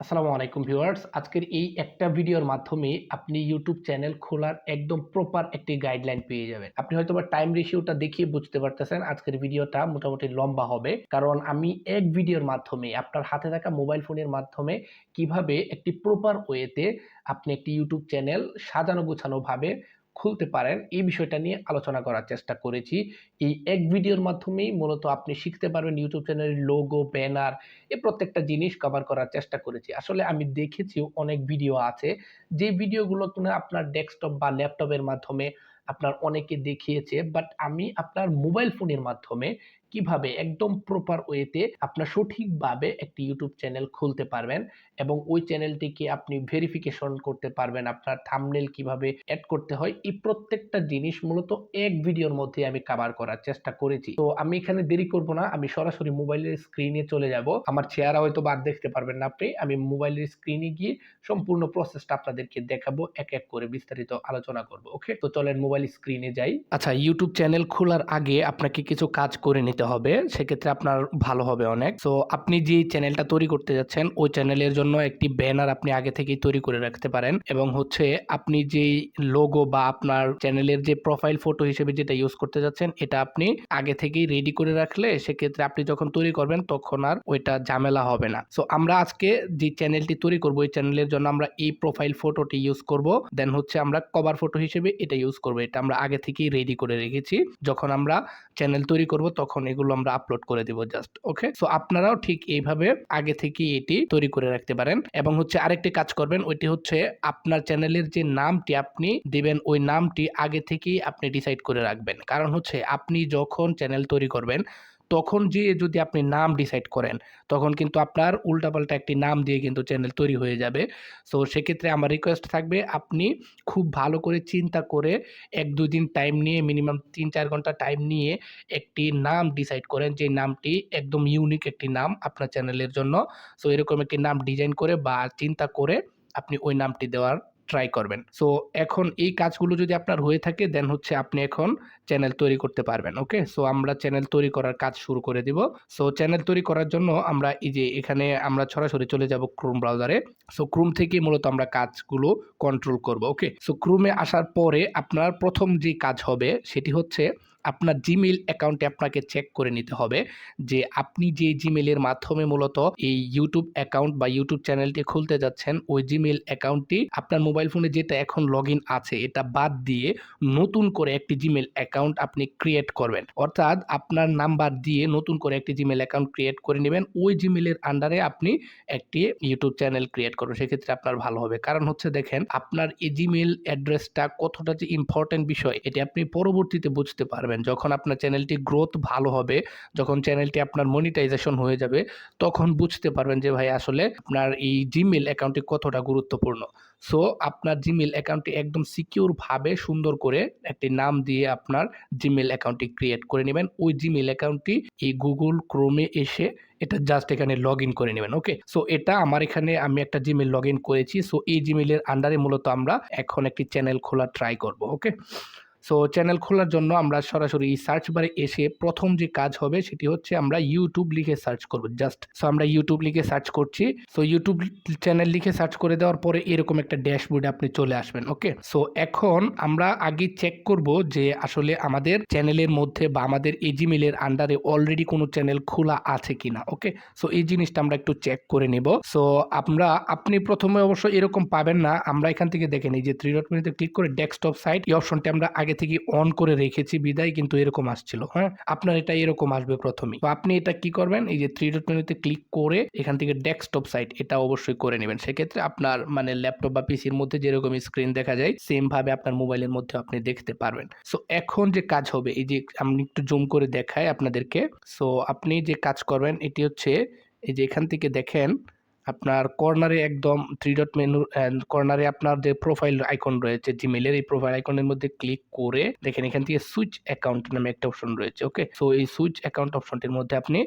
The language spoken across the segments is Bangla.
আসসালামু আলাইকুম ভিউয়ার্স। আজকের এই একটা ভিডিওর মাধ্যমে আপনি ইউটিউব চ্যানেল খোলার একদম প্রপার একটি গাইডলাইন পেয়ে যাবেন। আপনি হয়তোবা টাইম রেশিওটা দেখিয়ে বুঝতে পারতেছেন আজকের ভিডিওটা মোটামুটি লম্বা হবে। কারণ আমি এক ভিডিওর মাধ্যমে আপনার হাতে থাকা মোবাইল ফোনের মাধ্যমে কিভাবে একটি প্রপার ওয়েতে আপনি একটি ইউটিউব চ্যানেল সাজানো গোছানোভাবে খুলতে পারেন এই বিষয়টা নিয়ে আলোচনা করার চেষ্টা করেছি। এই এক ভিডিওর মাধ্যমেই মূলত আপনি শিখতে পারবেন ইউটিউব চ্যানেলের লোগো, ব্যানার এই প্রত্যেকটা জিনিস কভার করার চেষ্টা করেছি। আসলে আমি দেখেছি অনেক ভিডিও আছে, যে ভিডিওগুলো কিনা আপনার ডেস্কটপ বা ল্যাপটপের মাধ্যমে আপনার অনেকে দেখিয়েছে। বাট আমি আপনার মোবাইল ফোনের মাধ্যমে কিভাবে একদম প্রপার ওয়েতে আপনার সঠিকভাবে একটি ইউটিউব চ্যানেল খুলতে পারবেন এবং ওই চ্যানেলটিকে আপনি ভেরিফিকেশন করতে পারবেন। আপনার থাম্বনেল কিভাবে এড করতে হয় এই প্রত্যেকটা জিনিস মূলত এক ভিডিওর মধ্যে আমি কভার করার চেষ্টা করেছি। তো আমি এখানে দেরি করব না, আমি সরাসরি মোবাইলের স্ক্রিনে চলে যাব। আমার চেহারা হয়তো বা দেখতে পারবেন না আপনি। আমি মোবাইলের স্ক্রিনে গিয়ে সম্পূর্ণ প্রসেসটা আপনাদেরকে দেখাবো, এক এক করে বিস্তারিত আলোচনা করব। ওকে, তো চলেন মোবাইল স্ক্রিনে যাই। আচ্ছা, ইউটিউব চ্যানেল খোলার আগে আপনাকে কিছু কাজ করে নিতে হবে, সেক্ষেত্রে আপনার ভালো হবে অনেক। তো আপনি যে চ্যানেলটা তৈরি করতে যাচ্ছেন ওই চ্যানেলের জন্য একটি ব্যানার আপনি আগে থেকেই তৈরি করে রাখতে পারেন এবং হচ্ছে আপনি যেই লোগো বা আপনার চ্যানেলের যে প্রোফাইল ফটো হিসেবে যেটা ইউজ করতে যাচ্ছেন এটা আপনি আগে থেকেই রেডি করে রাখলে সেক্ষেত্রে আপনি যখন তৈরি করবেন তখন আর ওইটা ঝামেলা হবে না। সো আমরা আজকে যে চ্যানেলটি তৈরি করব এই চ্যানেলের জন্য আমরা এই প্রোফাইল ফটোটি ইউজ করব, দেন হচ্ছে আমরা কভার ফটো হিসেবে এটা ইউজ করব। এটা আমরা আগে থেকেই রেডি করে রেখেছি, যখন আমরা চ্যানেল তৈরি করব তখন এগুলো আমরা আপলোড করে দিব জাস্ট। ওকে, সো আপনারাও ঠিক এইভাবে আগে থেকেই এটি তৈরি করে রাখতে পারেন এবং হচ্ছে আরেকটি কাজ করবেন, ওইটি হচ্ছে আপনার চ্যানেলের যে নামটি আপনি দিবেন ওই নামটি আগে থেকেই আপনি ডিসাইড করে রাখবেন। কারণ হচ্ছে আপনি যখন চ্যানেল তৈরি করবেন তখন যে যদি আপনি নাম ডিসাইড করেন তখন কিন্তু আপনার উল্টাপাল্টা একটি নাম দিয়ে কিন্তু চ্যানেল তৈরি হয়ে যাবে। সো সেক্ষেত্রে আমার রিকোয়েস্ট থাকবে আপনি খুব ভালো করে চিন্তা করে ১-২ দিন টাইম নিয়ে মিনিমাম ৩-৪ ঘন্টা টাইম নিয়ে একটি নাম ডিসাইড করেন, যে নামটি একদম ইউনিক একটি নাম আপনার চ্যানেলের জন্য। সো এরকম একটি নাম ডিজাইন করে বা চিন্তা করে আপনি ওই নামটি দেওয়ার ট্রাই করবেন। সো এখন এই কাজগুলো যদি আপনার হয়ে থাকে দেন হচ্ছে আপনি এখন চ্যানেল তৈরি করতে পারবেন। ওকে, সো আমরা চ্যানেল তৈরি করার কাজ শুরু করে দিব। সো চ্যানেল তৈরি করার জন্য আমরা এই যে এখানে আমরা সরাসরি চলে যাব ক্রোম ব্রাউজারে। সো ক্রোম থেকে মূলত আমরা কাজগুলো কন্ট্রোল করব। ওকে, সো ক্রোমে আসার পরে আপনার প্রথম যে কাজ হবে সেটি হচ্ছে আপনার জিমেইল অ্যাকাউন্টে আপনাকে চেক করে নিতে হবে যে আপনি যে জিমেইলের মাধ্যমে মূলত এই ইউটিউব অ্যাকাউন্ট বা ইউটিউব চ্যানেলটি খুলতে যাচ্ছেন ওই জিমেইল অ্যাকাউন্টটি আপনার মোবাইল ফোনে যেটা এখন লগইন আছে এটা বাদ দিয়ে নতুন করে একটি জিমেইল অ্যাকাউন্ট আপনি ক্রিয়েট করবেন। অর্থাৎ আপনার নাম্বার দিয়ে নতুন করে একটি জিমেইল অ্যাকাউন্ট ক্রিয়েট করে নেবেন। ওই জিমেইলের আন্ডারে আপনি একটি ইউটিউব চ্যানেল ক্রিয়েট করবেন, সেক্ষেত্রে আপনার ভালো হবে। কারণ হচ্ছে দেখেন আপনার এই জিমেইল অ্যাড্রেসটা কতটা যে ইম্পর্টেন্ট বিষয় এটি আপনি পরবর্তীতে বুঝতে পারবেন যখন আপনার চ্যানেলটি গ্রোথ ভালো হবে, যখন চ্যানেলটি আপনার মনিটাইজেশন হয়ে যাবে তখন বুঝতে পারবেন যে ভাই আসলে আপনার এই জিমেইল অ্যাকাউন্টটি কতটা গুরুত্বপূর্ণ। সো আপনার জিমেইল অ্যাকাউন্টটি একদম সিকিউর ভাবে সুন্দর করে একটি নাম দিয়ে আপনার জিমেইল অ্যাকাউন্টটি ক্রিয়েট করে নেবেন। ওই জিমেইল অ্যাকাউন্টটি এই গুগল ক্রোমে এসে এটা জাস্ট এখানে লগ ইন করে নেবেন। ওকে, সো এটা আমার এখানে আমি একটা জিমেইল লগ ইন করেছি। সো এই জিমেইলের আন্ডারে মূলত আমরা এখন একটি চ্যানেল খোলা ট্রাই করব। ওকে, সো চ্যানেল খোলার জন্য আমরা সরাসরি সার্চ বারে এসে প্রথম যে কাজ হবে সেটি হচ্ছে আমরা ইউটিউব লিখে সার্চ করব জাস্ট। সো আমরা ইউটিউব লিখে সার্চ করছি। সো ইউটিউব চ্যানেল লিখে সার্চ করে দেওয়ার পরে এরকম একটা ড্যাশবোর্ডে আপনি চলে আসবেন। ওকে, সো এখন আমরা আগে চেক করব যে আসলে আমাদের চ্যানেলের মধ্যে বা আমাদের এই জিমেইলের আন্ডারে অলরেডি কোনো চ্যানেল খোলা আছে কিনা। ওকে, সো এই জিনিসটা আমরা একটু চেক করে নেব। সো আপনি প্রথমে অবশ্য এরকম পাবেন না। আমরা এখান থেকে দেখেন এই যে 3 ডট মেনুতে ক্লিক করে ডেস্কটপ সাইট এই অপশনটি আমরা আগে থেকে অন করে রেখেছি বিদায় কিন্তু এরকম আসছিল। হ্যাঁ, আপনার এটা এরকম আসবে প্রথমেই। তো আপনি এটা কি করবেন, এই যে 3 ডট মেনুতে ক্লিক করে এখান থেকে ডেস্কটপ সাইট এটা অবশ্যই করে নেবেন। সেক্ষেত্রে আপনার মানে ল্যাপটপ বা পিসির মধ্যে যেরকম স্ক্রিন দেখা যায় সেম ভাবে আপনার মোবাইলের মধ্যে আপনি দেখতে পারবেন। সো এখন যে কাজ হবে এই যে আমি একটু জুম করে দেখাই আপনাদেরকে। সো আপনি যে কাজ করবেন এটি হচ্ছে এই যে এখান থেকে দেখেন আপনার কর্নারে একদম 3 ডট মেনুর কর্নারে আপনার যে প্রোফাইল আইকন রয়েছে জিমেইলের এই প্রোফাইল আইকনের মধ্যে ক্লিক করে দেখেন এখান থেকে সুইচ অ্যাকাউন্ট নামে একটা অপশন রয়েছে। ওকে, সো এই সুইচ অ্যাকাউন্ট অপশনটির মধ্যে আপনি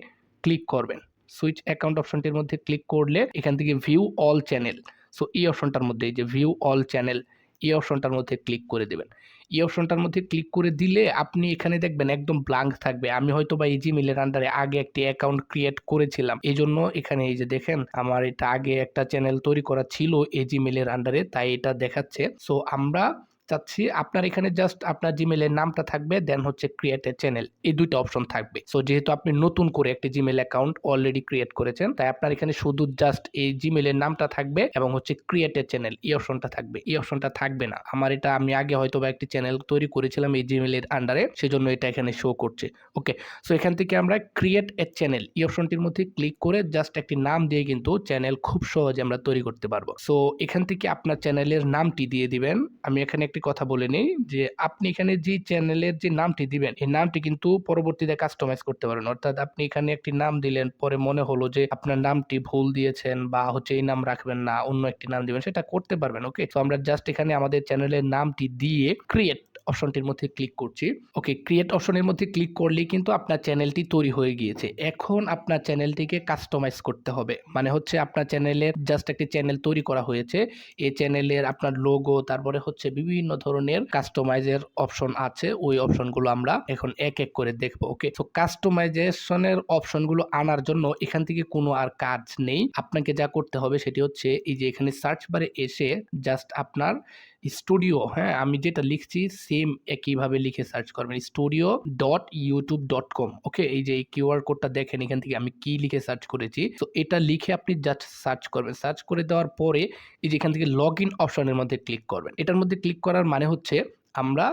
ক্লিক করবেন। সুইচ অ্যাকাউন্ট অপশনটির মধ্যে ক্লিক করলে এখান থেকে ভিউ অল চ্যানেল, সো এই অপশনটার মধ্যে এই যে ভিউ অল চ্যানেল এই অপশনটার মধ্যে ক্লিক করে দেবেন। এই অপশনটার মধ্যে ক্লিক করে দিলে আপনি এখানে দেখবেন একদম ব্ল্যাঙ্ক থাকবে। আমি হয়তোবা এই জিমেইলের আন্ডারে আগে একটি অ্যাকাউন্ট ক্রিয়েট করেছিলাম। এজন্য এখানে এই যে দেখেন আমার এটা আগে একটা চ্যানেল তৈরি করা ছিল এই জিমেইলের আন্ডারে, তাই এটা দেখাচ্ছে। সো আমরা চাচ্ছি আপনার এখানে জাস্ট আপনার জিমেইলের নামটা থাকবে, দেন হচ্ছে ক্রিয়েট এ চ্যানেল, এই দুইটা অপশন থাকবে। সো যেহেতু আপনি নতুন করে একটি জিমেইল অ্যাকাউন্ট অলরেডি ক্রিয়েট করেছেন, তাই আপনার এখানে শুধু জাস্ট এই জিমেইলের নামটা থাকবে এবং হচ্ছে ক্রিয়েট এ চ্যানেল এই অপশনটা থাকবে। এই অপশনটা থাকবে না আমার, এটা আমি আগে হয়তো বা একটি চ্যানেল তৈরি করেছিলাম এই জিমেইলের আন্ডারে, সেজন্য এটা এখানে শো করছে। ওকে, সো এখান থেকে আমরা ক্রিয়েট এ চ্যানেল এই অপশনটির মধ্যে ক্লিক করে জাস্ট একটি নাম দিয়ে কিন্তু চ্যানেল খুব সহজে আমরা তৈরি করতে পারবো। সো এখান থেকে আপনার চ্যানেলের নামটি দিয়ে দিবেন। আমি এখানে একটি কথা বলে নিই যে আপনি এখানে যে চ্যানেলের যে নামটি দিবেন এই নামটি কিন্তু পরবর্তীতে কাস্টমাইজ করতে পারেন। অর্থাৎ আপনি এখানে একটি নাম দিলেন, পরে মনে হলো যে আপনার নামটি ভুল দিয়েছেন বা হচ্ছে এই নাম রাখবেন না, অন্য একটি নাম দিবেন, সেটা করতে পারবেন। ওকে, তো আমরা জাস্ট এখানে আমাদের চ্যানেলের নামটি দিয়ে ক্রিয়েট অপশনটির মধ্যে ক্লিক করছি। ওকে, ক্রিয়েট অপশনের মধ্যে ক্লিক করলেই কিন্তু আপনার চ্যানেলটি তৈরি হয়ে গিয়েছে। এখন আপনার চ্যানেলটিকে কাস্টমাইজ করতে হবে, মানে হচ্ছে আপনার চ্যানেলের জাস্ট একটি চ্যানেল তৈরি করা হয়েছে, এই চ্যানেলের আপনার লোগো, তারপরে হচ্ছে বিভিন্ন ধরনের কাস্টমাইজের অপশন আছে, ওই অপশনগুলো আমরা এখন এক এক করে দেখবো। ওকে, তো কাস্টমাইজেশনের অপশনগুলো আনার জন্য এখান থেকে কোনো আর কাজ নেই। আপনাকে যা করতে হবে সেটি হচ্ছে এই যে এখানে সার্চ বারে এসে জাস্ট আপনার স্টুডিও, হ্যাঁ আমি যেটা লিখছি সেম একইভাবে লিখে সার্চ করবেন, studio.youtube.com। ওকে, এই যে এই কিউআর কোডটা দেখেন, এখান থেকে আমি কি লিখে সার্চ করেছি, তো এটা লিখে আপনি জাস্ট সার্চ করবেন। সার্চ করে দেওয়ার পরে এই যে এখান থেকে লগ ইন অপশনের মধ্যে ক্লিক করবেন। এটার মধ্যে ক্লিক করার মানে হচ্ছে আমরা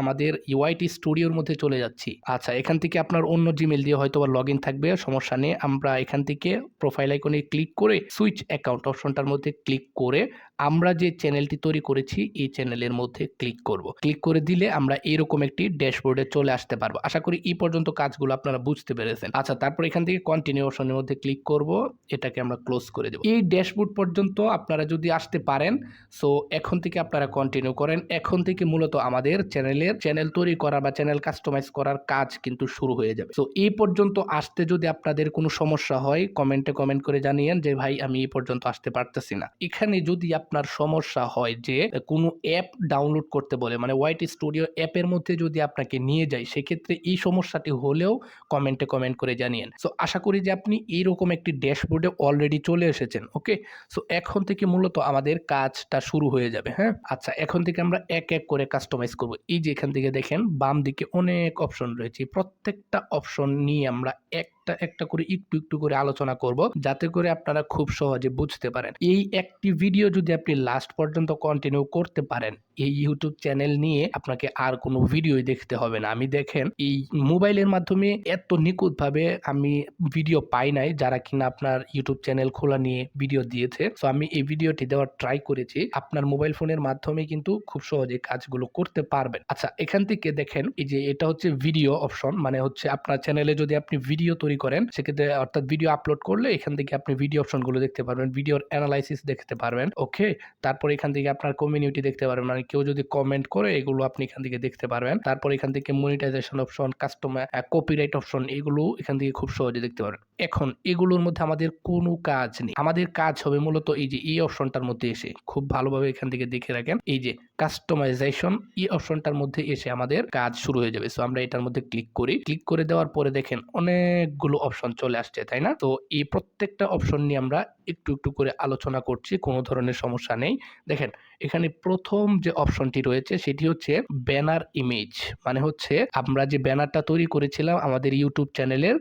আমাদের ইউআইটি স্টুডিওর মধ্যে চলে যাচ্ছি। আচ্ছা, এখান থেকে আপনার অন্য জিমেল দিয়ে হয়তো বা লগ ইন থাকবে, সমস্যা নেই। আমরা এখান থেকে প্রোফাইল আইকনে ক্লিক করে সুইচ অ্যাকাউন্ট অপশনটার মধ্যে ক্লিক করে আমরা যে চ্যানেলটি তৈরি করেছি এই চ্যানেলের মধ্যে ক্লিক করব। ক্লিক করে দিলে আমরা এরকম একটি ড্যাশবোর্ডে চলে আসতে পারবো। আশা করি এই পর্যন্ত কাজগুলো আপনারা বুঝতে পেরেছেন। আচ্ছা, তারপর এখান থেকে কন্টিনিউ অপশনের মধ্যে ক্লিক করব, এটাকে আমরা ক্লোজ করে দেব। এই ড্যাশবোর্ড পর্যন্ত আপনারা যদি আসতে পারেন, সো এখন থেকে আপনারা কন্টিনিউ করেন। এখন থেকে মূলত আমাদের চ্যানেল তৈরি করা বা চ্যানেল কাস্টমাইজ করার কাজ কিন্তু শুরু হয়ে যাবে। সো এই পর্যন্ত আসতে যদি আপনাদের কোনো সমস্যা হয় কমেন্ট করে জানিয়েন যে ভাই আমি এই পর্যন্ত আসতে পারতেছি না। এখানে যদি আপনার সমস্যা হয় যে কোনো অ্যাপ ডাউনলোড করতে বলে, মানে ওয়াইটি স্টুডিও অ্যাপের মধ্যে যদি আপনাকে নিয়ে যায়, সেক্ষেত্রে এই সমস্যাটি হলেও কমেন্ট করে জানিয়েন। সো আশা করি যে আপনি এইরকম একটি ড্যাশবোর্ডে অলরেডি চলে এসেছেন। ওকে, সো এখন থেকে মূলত আমাদের কাজটা শুরু হয়ে যাবে। হ্যাঁ, আচ্ছা, এখন থেকে আমরা এক এক করে কাস্টমাইজ করব। এই যে এখান থেকে দেখেন বাম দিকে অনেক অপশন রয়েছে, প্রত্যেকটা অপশন নিয়ে আমরা একটা করে একটু করে আলোচনা করব, যাতে করে আপনারা খুব সহজে বুঝতে পারেন। এই একটি ভিডিও যদি আপনি লাস্ট পর্যন্ত কন্টিনিউ করতে পারেন, এই ইউটিউব চ্যানেল নিয়ে আপনাকে আর কোনো ভিডিওই দেখতে হবে না। আমি দেখেন এই মোবাইলের মাধ্যমে এত নিখুঁতভাবে আমি ভিডিও পাই নাই যারা কিনা আপনার ইউটিউব চ্যানেল খোলা নিয়ে ভিডিও দিয়েছে। সো আমি এই ভিডিওটি দেওয়ার ট্রাই করেছি, আপনার মোবাইল ফোনের মাধ্যমে কিন্তু খুব সহজে কাজগুলো করতে পারবেন। আচ্ছা, এখান থেকে দেখেন এই যে এটা হচ্ছে ভিডিও অপশন, মানে হচ্ছে আপনার চ্যানেলে যদি আপনি ভিডিও তৈরি করেন, সেক্ষেত্রে অর্থাৎ ভিডিও আপলোড করলে এখান থেকে আপনি ভিডিও অপশনগুলো দেখতে পারবেন, ভিডিওর অ্যানালাইসিস দেখতে পারবেন। ওকে, তারপর এখান থেকে আপনার কমিউনিটি দেখতে পারবেন, মানে কেউ যদি কমেন্ট করে এগুলো আপনি এখান থেকে দেখতে পারবেন। তারপর এখান থেকে monetization option, customer copyright option, এগুলো এখান থেকে খুব সহজে দেখতে পারবেন। এখন এগুলোর মধ্যে আমাদের কোনো কাজ নেই, আমাদের কাজ হবে মূলত এই যে এই অপশনটার মধ্যে এসে খুব ভালোভাবে এখান থেকে দেখে রাখেন, এই যে কাস্টমাইজেশন এই অপশনটার মধ্যে এসে আমাদের কাজ শুরু হয়ে যাবে। সো আমরা এটার মধ্যে ক্লিক করি। ক্লিক করে দেওয়ার পরে দেখেন অনেকগুলো অপশন চলে আসছে, তাই না? তো এই প্রত্যেকটা অপশন নিয়ে আমরা একটু করে আলোচনা করছি, কোনো ধরনের সমস্যা নেই। দেখেন এখানে প্রথম যে অপশনটি রয়েছে সেটি হচ্ছে ব্যানার ইমেজ, মানে হচ্ছে আমরা যে ব্যানারটা তৈরি করেছিলাম আমাদের ইউটিউব চ্যানেলের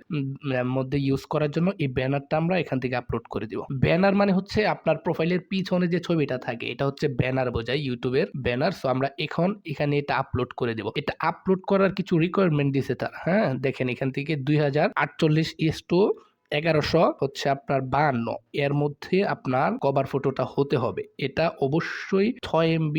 মধ্যে ইউজ করার জন্য, এই ব্যানারটা আমরা এখান থেকে আপলোড করে দিব। ব্যানার মানে হচ্ছে আপনার প্রোফাইলের পিছনে যে ছবিটা থাকে এটা হচ্ছে ব্যানার বোঝায়, ইউটিউবের ব্যানার। সো আমরা এখন এখানে এটা আপলোড করে দেব। এটা আপলোড করার কিছু রিকোয়ারমেন্ট দিয়েছে তারা। হ্যাঁ, দেখেন এখান থেকে 2048:1100 হচ্ছে আপনার 52, এর মধ্যে আপনার কভার ফটোটা হতে হবে। এটা অবশ্যই 6 MB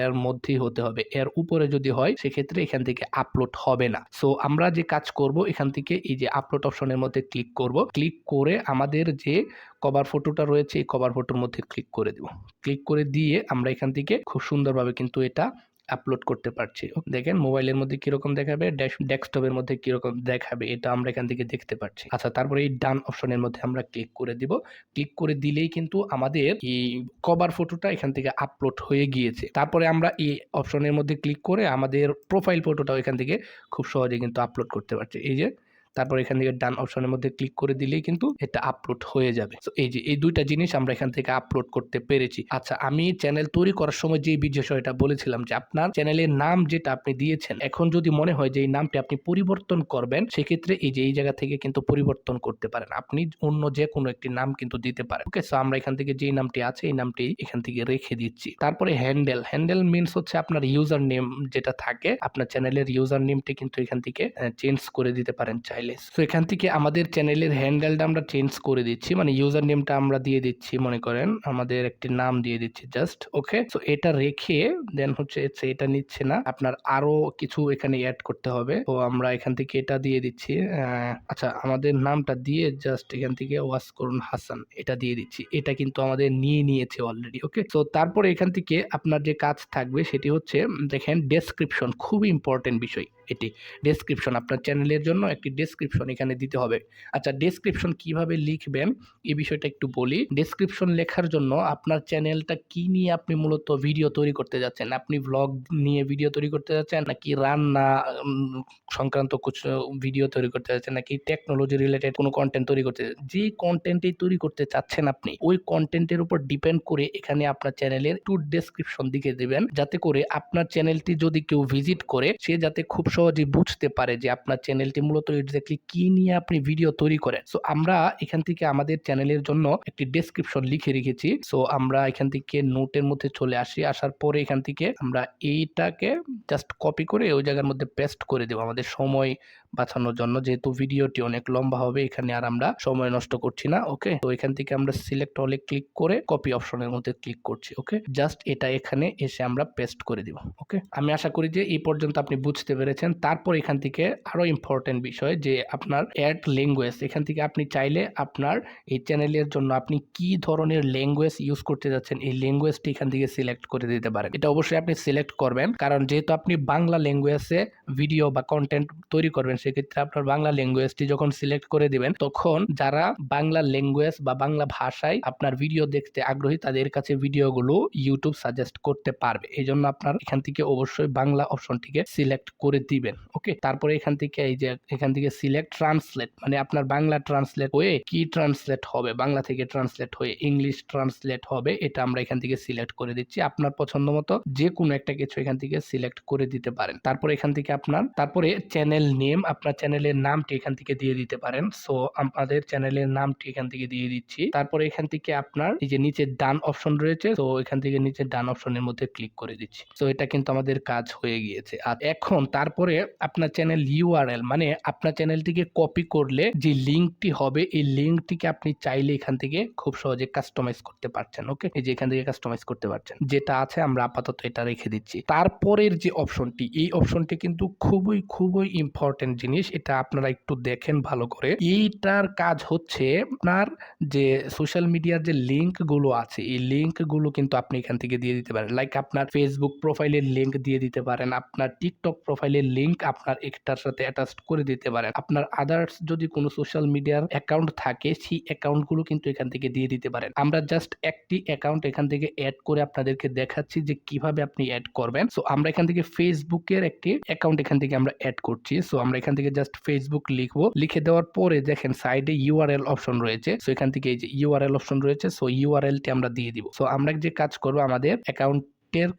এর মধ্যেই হতে হবে, এর উপরে যদি হয় সেক্ষেত্রে এখান থেকে আপলোড হবে না। সো আমরা যে কাজ করব এখান থেকে এই যে আপলোড অপশনের মধ্যে ক্লিক করব, ক্লিক করে আমাদের যে কভার ফটোটা রয়েছে এই কভার ফটোর মধ্যে ক্লিক করে দিব। ক্লিক করে দিয়ে আমরা এখান থেকে খুব সুন্দরভাবে কিন্তু এটা আপলোড করতে পারছি। দেখেন মোবাইলের মধ্যে কিরকম দেখাবে, ডেস্কটপের মধ্যে কিরকম দেখাবে, এটা আমরা এখান থেকে দেখতে পাচ্ছি। আচ্ছা, তারপরে এই ডান অপশনের মধ্যে আমরা ক্লিক করে দিব। ক্লিক করে দিলেই কিন্তু আমাদের এই কভার ফটোটা এখান থেকে আপলোড হয়ে গিয়েছে। তারপরে আমরা এই অপশনের মধ্যে ক্লিক করে আমাদের প্রোফাইল ফটোটাও এখান থেকে খুব সহজে কিন্তু আপলোড করতে পারছি। এই যে তারপর এখান থেকে ডান অপশনের মধ্যে ক্লিক করে দিলেই কিন্তু এটা আপলোড হয়ে যাবে। তো এই যে এই দুইটা জিনিস আমরা এখান থেকে আপলোড করতে পেরেছি। আচ্ছা, আমি চ্যানেল তৈরি করার সময় যে বিষয়টা বলেছিলাম যে আপনার চ্যানেলের নাম যেটা আপনি দিয়েছেন, এখন যদি মনে হয় যে এই নামটি আপনি পরিবর্তন করবেন, সেক্ষেত্রে এই যে এই জায়গা থেকে কিন্তু পরিবর্তন করতে পারেন। আপনি অন্য যে কোনো একটি নাম কিন্তু দিতে পারেন। ওকে, সো আমরা এখান থেকে যেই নামটি আছে এই নামটি এখান থেকে রেখে দিচ্ছি। তারপরে হ্যান্ডেল মিনস হচ্ছে আপনার ইউজার নেম যেটা থাকে, আপনার চ্যানেলের ইউজার নেমটি কিন্তু এখান থেকে চেঞ্জ করে দিতে পারেন চাইলে। সো এখান থেকে আমাদের চ্যানেলের হ্যান্ডেলটা আমরা চেঞ্জ করে দিচ্ছি, মানে ইউজার নেমটা আমরা দিয়ে দিচ্ছি, মনে করেন আমাদের একটি নাম দিয়ে দিচ্ছি জাস্ট। ওকে, সো এটা রেখে দেন হচ্ছে এটা নিচ্ছে না, আপনার আরো কিছু এখানে অ্যাড করতে হবে। তো আমরা এখান থেকে এটা দিয়ে দিচ্ছি। আচ্ছা, আমাদের নামটা দিয়ে জাস্ট এখান থেকে ওয়াস করুন হাসান এটা দিয়ে দিচ্ছি। এটা কিন্তু আমাদের নিয়ে নিয়েছে অলরেডি। ওকে, সো তারপরে এখান থেকে আপনার যে কাজ থাকবে সেটি হচ্ছে দেখেন ডেসক্রিপশন, খুব ইম্পর্টেন্ট বিষয় এটি। ডেসক্রিপশন, আপনার চ্যানেলের জন্য একটি ডেসক্রিপশন এখানে দিতে হবে। আচ্ছা, ডেসক্রিপশন কিভাবে লিখবেন এই বিষয়টা একটু বলি। ডেসক্রিপশন লেখার জন্য আপনার চ্যানেলটা কি নিয়ে আপনি মূলত ভিডিও তৈরি করতে যাচ্ছেন, আপনি ভ্লগ নিয়ে ভিডিও তৈরি করতে যাচ্ছেন, নাকি রান্না সংক্রান্ত কিছু ভিডিও তৈরি করতে যাচ্ছেন, নাকি টেকনোলজি রিলেটেড কোনো কন্টেন্ট তৈরি করতে, যে কন্টেন্টই তৈরি করতে চাচ্ছেন আপনি ওই কন্টেন্টের উপর ডিপেন্ড করে এখানে আপনার চ্যানেলের একটু ডেসক্রিপশন দিকে দিবেন, যাতে করে আপনার চ্যানেলটি যদি কেউ ভিজিট করে সে যাতে খুব সহজে বুঝতে পারে যে আপনার চ্যানেলটি মূলত এক্স্যাক্টলি কি নিয়ে আপনি ভিডিও তৈরি করেন। সো আমরা এখান থেকে আমাদের চ্যানেলের জন্য একটি ডেসক্রিপশন লিখে রেখেছি। সো আমরা এখান থেকে নোটের মধ্যে চলে আসি, আসার পরে এখান থেকে আমরা এইটাকে জাস্ট কপি করে ওই জায়গার মধ্যে পেস্ট করে দেবো আমাদের সময় বাঁচানোর জন্য, যেহেতু ভিডিওটি অনেক লম্বা হবে এখানে আর আমরা সময় নষ্ট করছি না। ওকে, তো এখান থেকে আমরা সিলেক্ট অলে ক্লিক করে কপি অপশনের মধ্যে ক্লিক করছি। ওকে, জাস্ট এটা এখানে এসে আমরা পেস্ট করে দিব। ওকে, আমি আশা করি যে এই পর্যন্ত আপনি বুঝতে পেরেছেন। তারপর এখান থেকে আরো ইম্পর্টেন্ট বিষয় যে আপনার অ্যাড ল্যাঙ্গুয়েজ, এখান থেকে আপনি চাইলে আপনার এই চ্যানেলের জন্য আপনি কি ধরনের ল্যাঙ্গুয়েজ ইউজ করতে যাচ্ছেন এই ল্যাঙ্গুয়েজটি এখান থেকে সিলেক্ট করে দিতে পারেন। এটা অবশ্যই আপনি সিলেক্ট করবেন, কারণ যেহেতু আপনি বাংলা ল্যাঙ্গুয়েজে ভিডিও বা কন্টেন্ট তৈরি করবেন, সেক্ষেত্রে আপনার বাংলা ল্যাঙ্গুয়েজটি যখন সিলেক্ট করে দিবেন তখন যারা বাংলা ল্যাঙ্গুয়েজ বা বাংলা ভাষায় আপনার ভিডিও দেখতে আগ্রহী তাদের কাছে ভিডিওগুলো ইউটিউব সাজেস্ট করতে পারবে। এই জন্য আপনার এখান থেকে অবশ্যই বাংলা অপশনটিকে সিলেক্ট করে দিবেন। ওকে, তারপরে এখান থেকে এই যে এখান থেকে সিলেক্ট ট্রান্সলেট, মানে আপনার বাংলা ট্রান্সলেট হয়ে কি ট্রান্সলেট হবে, বাংলা থেকে ট্রান্সলেট হয়ে ইংলিশ ট্রান্সলেট হবে, এটা আমরা এখান থেকে সিলেক্ট করে দিচ্ছি। আপনার পছন্দ মতো যে কোনো একটা কিছু এখান থেকে সিলেক্ট করে দিতে পারেন। তারপরে এখান থেকে তারপরে চ্যানেল নেম, আপনার চ্যানেলের নামটি এখান থেকে দিয়ে দিতে পারেন। সো আমাদের চ্যানেলের নামটি এখান থেকে দিয়ে দিচ্ছি। তারপরে এখান থেকে আপনার এই যে নিচে ডান অপশন রয়েছে, তো এখান থেকে নিচে ডান অপশনের মধ্যে ক্লিক করে দিচ্ছি। তো এটা কিন্তু আমাদের কাজ হয়ে গিয়েছে। আর এখন তারপরে আপনার চ্যানেল ইউআরএল, মানে আপনার চ্যানেলটিকে কপি করলে যে লিঙ্কটি হবে এই লিঙ্কটিকে আপনি চাইলে এখান থেকে খুব সহজে কাস্টমাইজ করতে পারছেন। ওকে, এই যে এখান থেকে কাস্টমাইজ করতে পারছেন, যেটা আছে আমরা আপাতত এটা রেখে দিচ্ছি। তারপরের যে অপশনটি, এই অপশনটি কিন্তু খুবই খুবই ইম্পর্টেন্ট জিনিস, এটা আপনারা একটু দেখেন ভালো করে। এইটার কাজ হচ্ছে আপনার যে সোশ্যাল মিডিয়ার যে লিঙ্ক গুলো আছে এই লিঙ্ক গুলো কিন্তু আপনি এখান থেকে দিয়ে দিতে পারেন। লাইক আপনার ফেসবুক প্রোফাইলের লিঙ্ক দিয়ে দিতে পারেন, আপনার টিকটক প্রোফাইলের লিঙ্ক আপনার একটার সাথে অ্যাটাচ করে দিতে পারেন, আপনার আদার্স যদি কোনো সোশ্যাল মিডিয়ার অ্যাকাউন্ট থাকে সেই অ্যাকাউন্ট গুলো কিন্তু এখান থেকে দিয়ে দিতে পারেন। আমরা জাস্ট একটি অ্যাকাউন্ট এখান থেকে অ্যাড করে আপনাদেরকে দেখাচ্ছি যে কিভাবে আপনি অ্যাড করবেন। সো আমরা এখান থেকে ফেসবুকের একটি অ্যাকাউন্ট এখান থেকে আমরা অ্যাড করছি। সো আমরা এখান থেকে জাস্ট ফেসবুক লিখবো, লিখে দেওয়ার পরে দেখেন সাইডে ইউআরএল অপশন রয়েছে। সো এখান থেকে এই যে ইউআরএল অপশন রয়েছে, সো ইউআরএলটি আমরা দিয়ে দিব। সো আমরা যে কাজ করবো আমাদের অ্যাকাউন্ট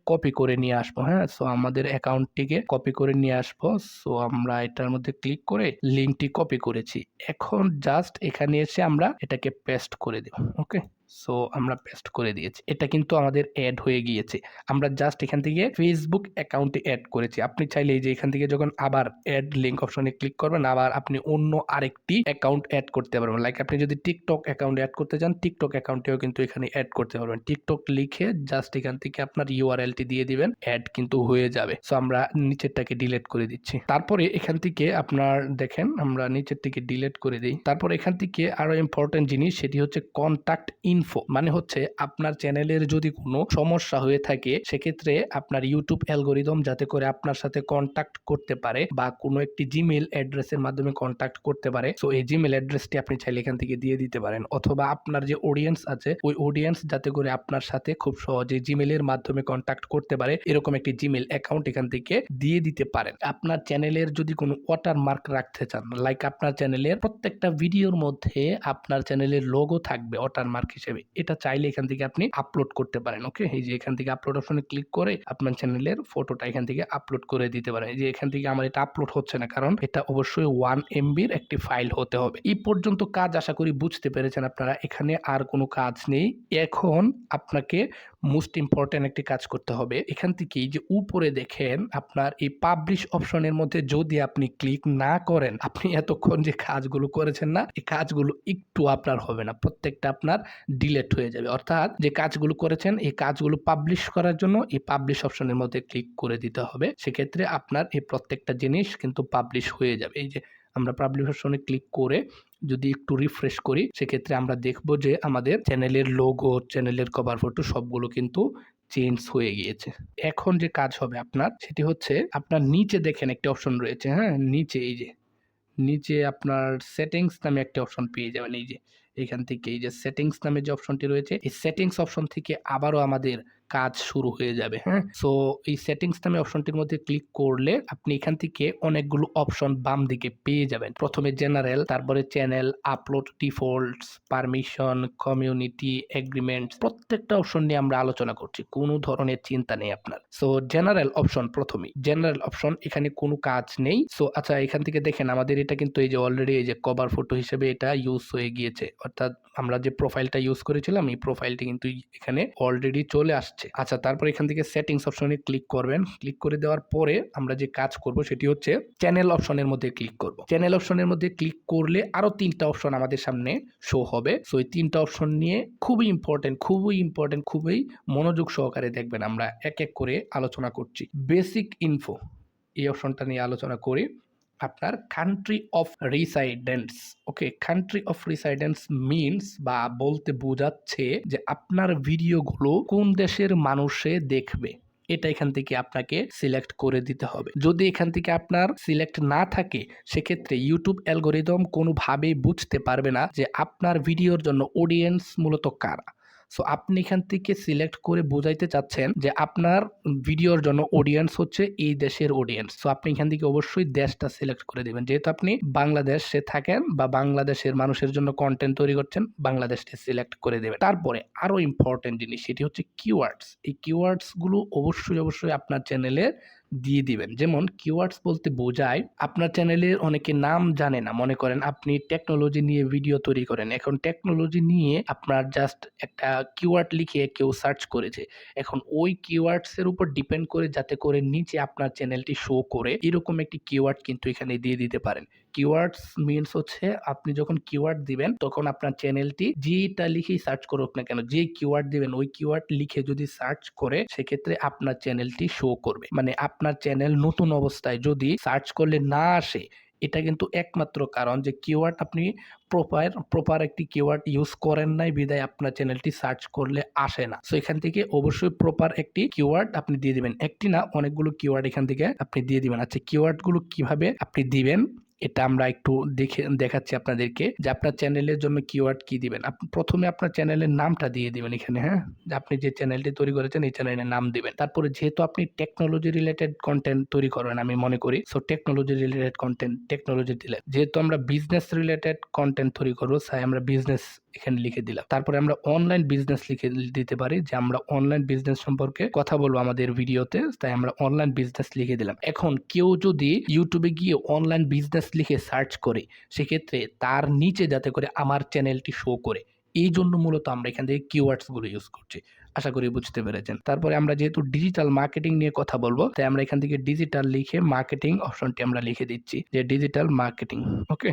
কপি করে নিয়ে আসবো। হ্যাঁ, সো আমাদের অ্যাকাউন্টটিকে কপি করে নিয়ে আসবো। সো আমরা এটার মধ্যে ক্লিক করে লিঙ্কটি কপি করেছি। এখন জাস্ট এখানে এসে আমরা এটাকে পেস্ট করে দেব। ওকে, সো আমরা পেস্ট করে দিয়েছি, এটা কিন্তু আমাদের অ্যাড হয়ে গিয়েছে। আমরা জাস্ট এখান থেকে ফেসবুক অ্যাকাউন্টে অ্যাড করেছি। আপনি চাইলে এই যে এখান থেকে যখন আবার অ্যাড লিঙ্ক অপশনে ক্লিক করবেন আবার আপনি অন্য আরেকটি অ্যাকাউন্ট অ্যাড করতে পারবেন। লাইক আপনি যদি টিকটক অ্যাকাউন্ট অ্যাড করতে চান টিকটক অ্যাকাউন্টেও কিন্তু এখানে অ্যাড করতে পারবেন। টিকটক লিখে জাস্ট এখান থেকে আপনার ইউআরএলটি দিয়ে দিবেন, অ্যাড কিন্তু হয়ে যাবে। সো আমরা নিচেরটাকে ডিলিট করে দিচ্ছি। তারপরে এখান থেকে আপনার দেখেন আমরা নিচের থেকে ডিলিট করে দিই। তারপর এখান থেকে আরো ইম্পর্টেন্ট জিনিস সেটি হচ্ছে কন্টাক্ট ইনফো মানে হচ্ছে আপনার চ্যানেলের যদি কোনো সমস্যা হয়ে থাকে সেক্ষেত্রে আপনার ইউটিউব অ্যালগোরিদম যাতে করে আপনার সাথে কন্ট্যাক্ট করতে পারে বা কোনো একটি জিমেইল অ্যাড্রেসের মাধ্যমে কন্ট্যাক্ট করতে পারে। সো এই জিমেইল অ্যাড্রেসটি আপনি চাইলে এখান থেকে দিয়ে দিতে পারেন, অথবা আপনার যে অডিয়েন্স আছে ওই অডিয়েন্স যাতে করে আপনার সাথে খুব সহজে জিমেইলের মাধ্যমে কন্ট্যাক্ট করতে পারে এরকম একটি জিমেইল অ্যাকাউন্ট এখান থেকে দিয়ে দিতে পারেন। আপনার চ্যানেলের যদি কোনো ওয়াটারমার্ক রাখতে চান, লাইক আপনার চ্যানেলের প্রত্যেকটা ভিডিওর মধ্যে আপনার চ্যানেলের লোগো থাকবে ওয়াটারমার্ক হিসেবে, এটা চাইলে এখান থেকে আপনি আপলোড করতে পারেন। ওকে, এই যে এখান থেকে আপলোড অপশনে ক্লিক করে আপনার চ্যানেলের ফটোটা এখান থেকে আপলোড করে দিতে পারেন। এই যে এখান থেকে আমার এটা আপলোড হচ্ছে না, কারণ এটা অবশ্যই 1 MBর একটি ফাইল হতে হবে। এই পর্যন্ত কাজ আশা করি বুঝতে পেরেছেন আপনারা, এখানে আর কোনো কাজ নেই। এখন আপনাকে মোস্ট ইম্পর্টেন্ট একটি কাজ করতে হবে। এখান থেকে এই যে উপরে দেখেন আপনার এই পাবলিশ অপশনের মধ্যে যদি আপনি ক্লিক না করেন, আপনি এতক্ষণ যে কাজগুলো করেছেন না, এই কাজগুলো একটু আপনার হবে না, প্রত্যেকটা আপনার ডিলেট হয়ে যাবে। অর্থাৎ যে কাজগুলো করেছেন এই কাজগুলো পাবলিশ করার জন্য এই পাবলিশ অপশনের মধ্যে ক্লিক করে দিতে হবে। সেক্ষেত্রে আপনার এই প্রত্যেকটা জিনিস কিন্তু পাবলিশ হয়ে যাবে। এই যে আমরা পাবলিশ অপশনে ক্লিক করে যদি একটু রিফ্রেশ করি সেক্ষেত্রে আমরা দেখব যে আমাদের চ্যানেলের লোগো, চ্যানেলের কভার ফটো সবগুলো কিন্তু চেঞ্জ হয়ে গিয়েছে। এখন যে কাজ হবে আপনার সেটি হচ্ছে আপনার নিচে দেখেন একটি অপশন রয়েছে, হ্যাঁ নিচে এই যে নিচে আপনার সেটিংস নামে একটা অপশন পেয়ে যাবেন। এই যে এখান থেকে এই যে সেটিংস নামে যে অপশনটি রয়েছে এই সেটিংস অপশন থেকে আবারও আমাদের কাজ শুরু হয়ে যাবে। হ্যাঁ, সো এই সেটিংস নামে অপশনটির মধ্যে ক্লিক করলে আপনি এখান থেকে অনেকগুলো অপশন বাম দিকে পেয়ে যাবেন। প্রথমে জেনারেল, তারপরে channel, upload defaults, permission, community, agreements, প্রত্যেকটা অপশন নিয়ে আমরা আলোচনা করছি, কোনো ধরনের চিন্তা নেই আপনার। সো জেনারেল অপশন, প্রথমেই জেনারেল অপশন, এখানে কোনো কাজ নেই। সো আচ্ছা, এখান থেকে দেখেন আমাদের এটা কিন্তু এই যে অলরেডি এই যে কভার ফটো হিসেবে এটা ইউজ হয়ে গিয়েছে, অর্থাৎ আমরা যে প্রোফাইলটা ইউজ করেছিলাম এই প্রোফাইলটি কিন্তু এখানে অলরেডি চলে আসছে। আচ্ছা, তারপর এখান থেকে সেটিংস অপশনে ক্লিক করবেন। ক্লিক করে দেওয়ার পরে আমরা যে কাজ করব সেটি হচ্ছে চ্যানেল অপশনের মধ্যে ক্লিক করব। চ্যানেল অপশনের মধ্যে ক্লিক করলে আরো 3টা অপশন আমাদের সামনে শো হবে। সো এই 3টা অপশন নিয়ে খুবই ইম্পর্টেন্ট, খুবই মনোযোগ সহকারে দেখবেন, আমরা এক এক করে আলোচনা করছি। বেসিক ইনফো এই অপশনটা নিয়ে আলোচনা করি। আপনার country of residence, okay, country of residence means বা বলতে বোঝাচ্ছে যে আপনার ভিডিওগুলো কোন দেশের মানুষে দেখবে, এটা এখান থেকে আপনাকে সিলেক্ট করে দিতে হবে। যদি এখান থেকে আপনার সিলেক্ট না থাকে সেক্ষেত্রে ইউটিউব অ্যালগোরিদম কোনোভাবেই বুঝতে পারবে না যে আপনার ভিডিওর জন্য অডিয়েন্স মূলত কারা। সো আপনি এখান থেকে সিলেক্ট করে বোঝাইতে চাচ্ছেন যে আপনার ভিডিওর জন্য অডিয়েন্স হচ্ছে এই দেশের অডিয়েন্স। সো আপনি এখান থেকে অবশ্যই দেশটা সিলেক্ট করে দেবেন, যেহেতু আপনি বাংলাদেশে থাকেন বা বাংলাদেশের মানুষের জন্য কন্টেন্ট তৈরি করছেন, বাংলাদেশটা সিলেক্ট করে দেবেন। তারপরে আরো ইম্পর্টেন্ট জিনিস সেটি হচ্ছে কিওয়ার্ডস। এই কিওয়ার্ডস গুলো অবশ্যই আপনার চ্যানেলে দিয়ে দিবেন। যেমন কিওয়ার্ডস বলতে বোঝায় আপনার চ্যানেলের অনেকে নাম জানে না, মনে করেন আপনি টেকনোলজি নিয়ে ভিডিও তৈরি করেন, এখন টেকনোলজি নিয়ে আপনার জাস্ট একটা কিওয়ার্ড লিখে কেউ সার্চ করেছে, এখন ওই কিওয়ার্ডস এর উপর ডিপেন্ড করে যাতে করে নিচে আপনার চ্যানেলটি শো করে এরকম একটি কিওয়ার্ড কিন্তু এখানে দিয়ে দিতে পারেন। কিওয়ার্ডস মিনস হচ্ছে আপনি যখন কিওয়ার্ড দিবেন তখন আপনার চ্যানেলটি যেটা লিখেই সার্চ করুক না কেন, যে কিওয়ার্ড দিবেন ওই কিওয়ার্ড লিখে যদি সার্চ করে সেক্ষেত্রে আপনার চ্যানেলটি শো করবে। মানে আপনার চ্যানেল নতুন অবস্থায় যদি সার্চ করলে না আসে, এটা কিন্তু একমাত্র কারণ যে কিওয়ার্ড আপনি প্রপার একটি কিওয়ার্ড ইউজ করেন নাই বিধায় আপনার চ্যানেলটি সার্চ করলে আসে না। সো এখান থেকে অবশ্যই প্রপার একটি কিওয়ার্ড আপনি দিয়ে দিবেন, একটি না অনেকগুলো কিওয়ার্ড এখান থেকে আপনি দিয়ে দিবেন। আচ্ছা, কিওয়ার্ডগুলো কিভাবে আপনি দিবেন এটা আমরা একটু দেখাচ্ছি আপনাদেরকে যে আপনার চ্যানেলের জন্য কিওয়ার্ড কি দিবেন। প্রথমে আপনার চ্যানেলের নামটা দিয়ে দিবেন এখানে, হ্যাঁ, যে আপনি যে চ্যানেলটি তৈরি করেছেন এই চ্যানেলের নাম দিবেন। তারপরে যেহেতু আপনি টেকনোলজি রিলেটেড কন্টেন্ট তৈরি করবেন আমি মনে করি, so technology related content technology দিলে, যেহেতু আমরা বিজনেস রিলেটেড কন্টেন্ট তৈরি করবো তাই আমরা বিজনেস এখানে লিখে দিলাম। তারপরে আমরা অনলাইন বিজনেস লিখে দিতে পারি যে আমরা অনলাইন বিজনেস সম্পর্কে কথা বলবো আমাদের ভিডিওতে, তাই আমরা অনলাইন বিজনেস লিখে দিলাম। এখন কেউ যদি ইউটিউবে গিয়ে অনলাইন বিজনেস লিখে সার্চ করে সেক্ষেত্রে তার নিচে যাতে করে আমার চ্যানেলটি শো করে, এই জন্য মূলত আমরা এখান থেকে কিওয়ার্ডস গুলো ইউজ করছি। আশা করি বুঝতে পেরেছেন। তারপরে আমরা যেহেতু ডিজিটাল মার্কেটিং নিয়ে কথা বলবো তাই আমরা এখান থেকে ডিজিটাল লিখে মার্কেটিং অপশনটি আমরা লিখে দিচ্ছি যে ডিজিটাল মার্কেটিং। ওকে,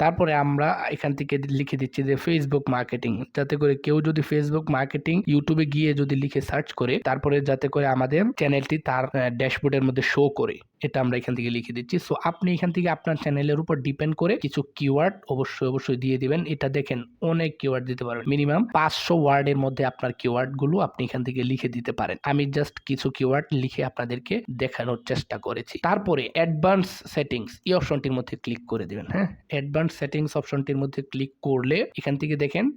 তারপরে আমরা এখান থেকে লিখে দিচ্ছি যে ফেসবুক মার্কেটিং, যাতে করে কেউ যদি ফেসবুক মার্কেটিং ইউটিউবে গিয়ে যদি লিখে সার্চ করে তারপরে যাতে করে আমাদের চ্যানেলটি তার ড্যাশবোর্ডের মধ্যে শো করে, এটা আমরা এখান থেকে লিখে দিচ্ছি। সো আপনি এখান থেকে আপনার চ্যানেলের উপর ডিপেন্ড করে কিছু কিওয়ার্ড অবশ্যই দিয়ে দিবেন। এটা দেখেন অনেক কিওয়ার্ড দিতে পারবেন, মিনিমাম 500 ওয়ার্ডের মধ্যে আপনার কিওয়ার্ড গুলো আপনি এখান থেকে লিখে দিতে পারেন। আমি জাস্ট কিছু কিওয়ার্ড লিখে আপনাদেরকে দেখানোর চেষ্টা করেছি। তারপরে অ্যাডভান্স সেটিংস এই অপশনটির মধ্যে ক্লিক করে দিবেন। হ্যাঁ, অ্যাডভান্স সেটিংস অপশনটির মধ্যে ক্লিক করলে এখান থেকে দেখেন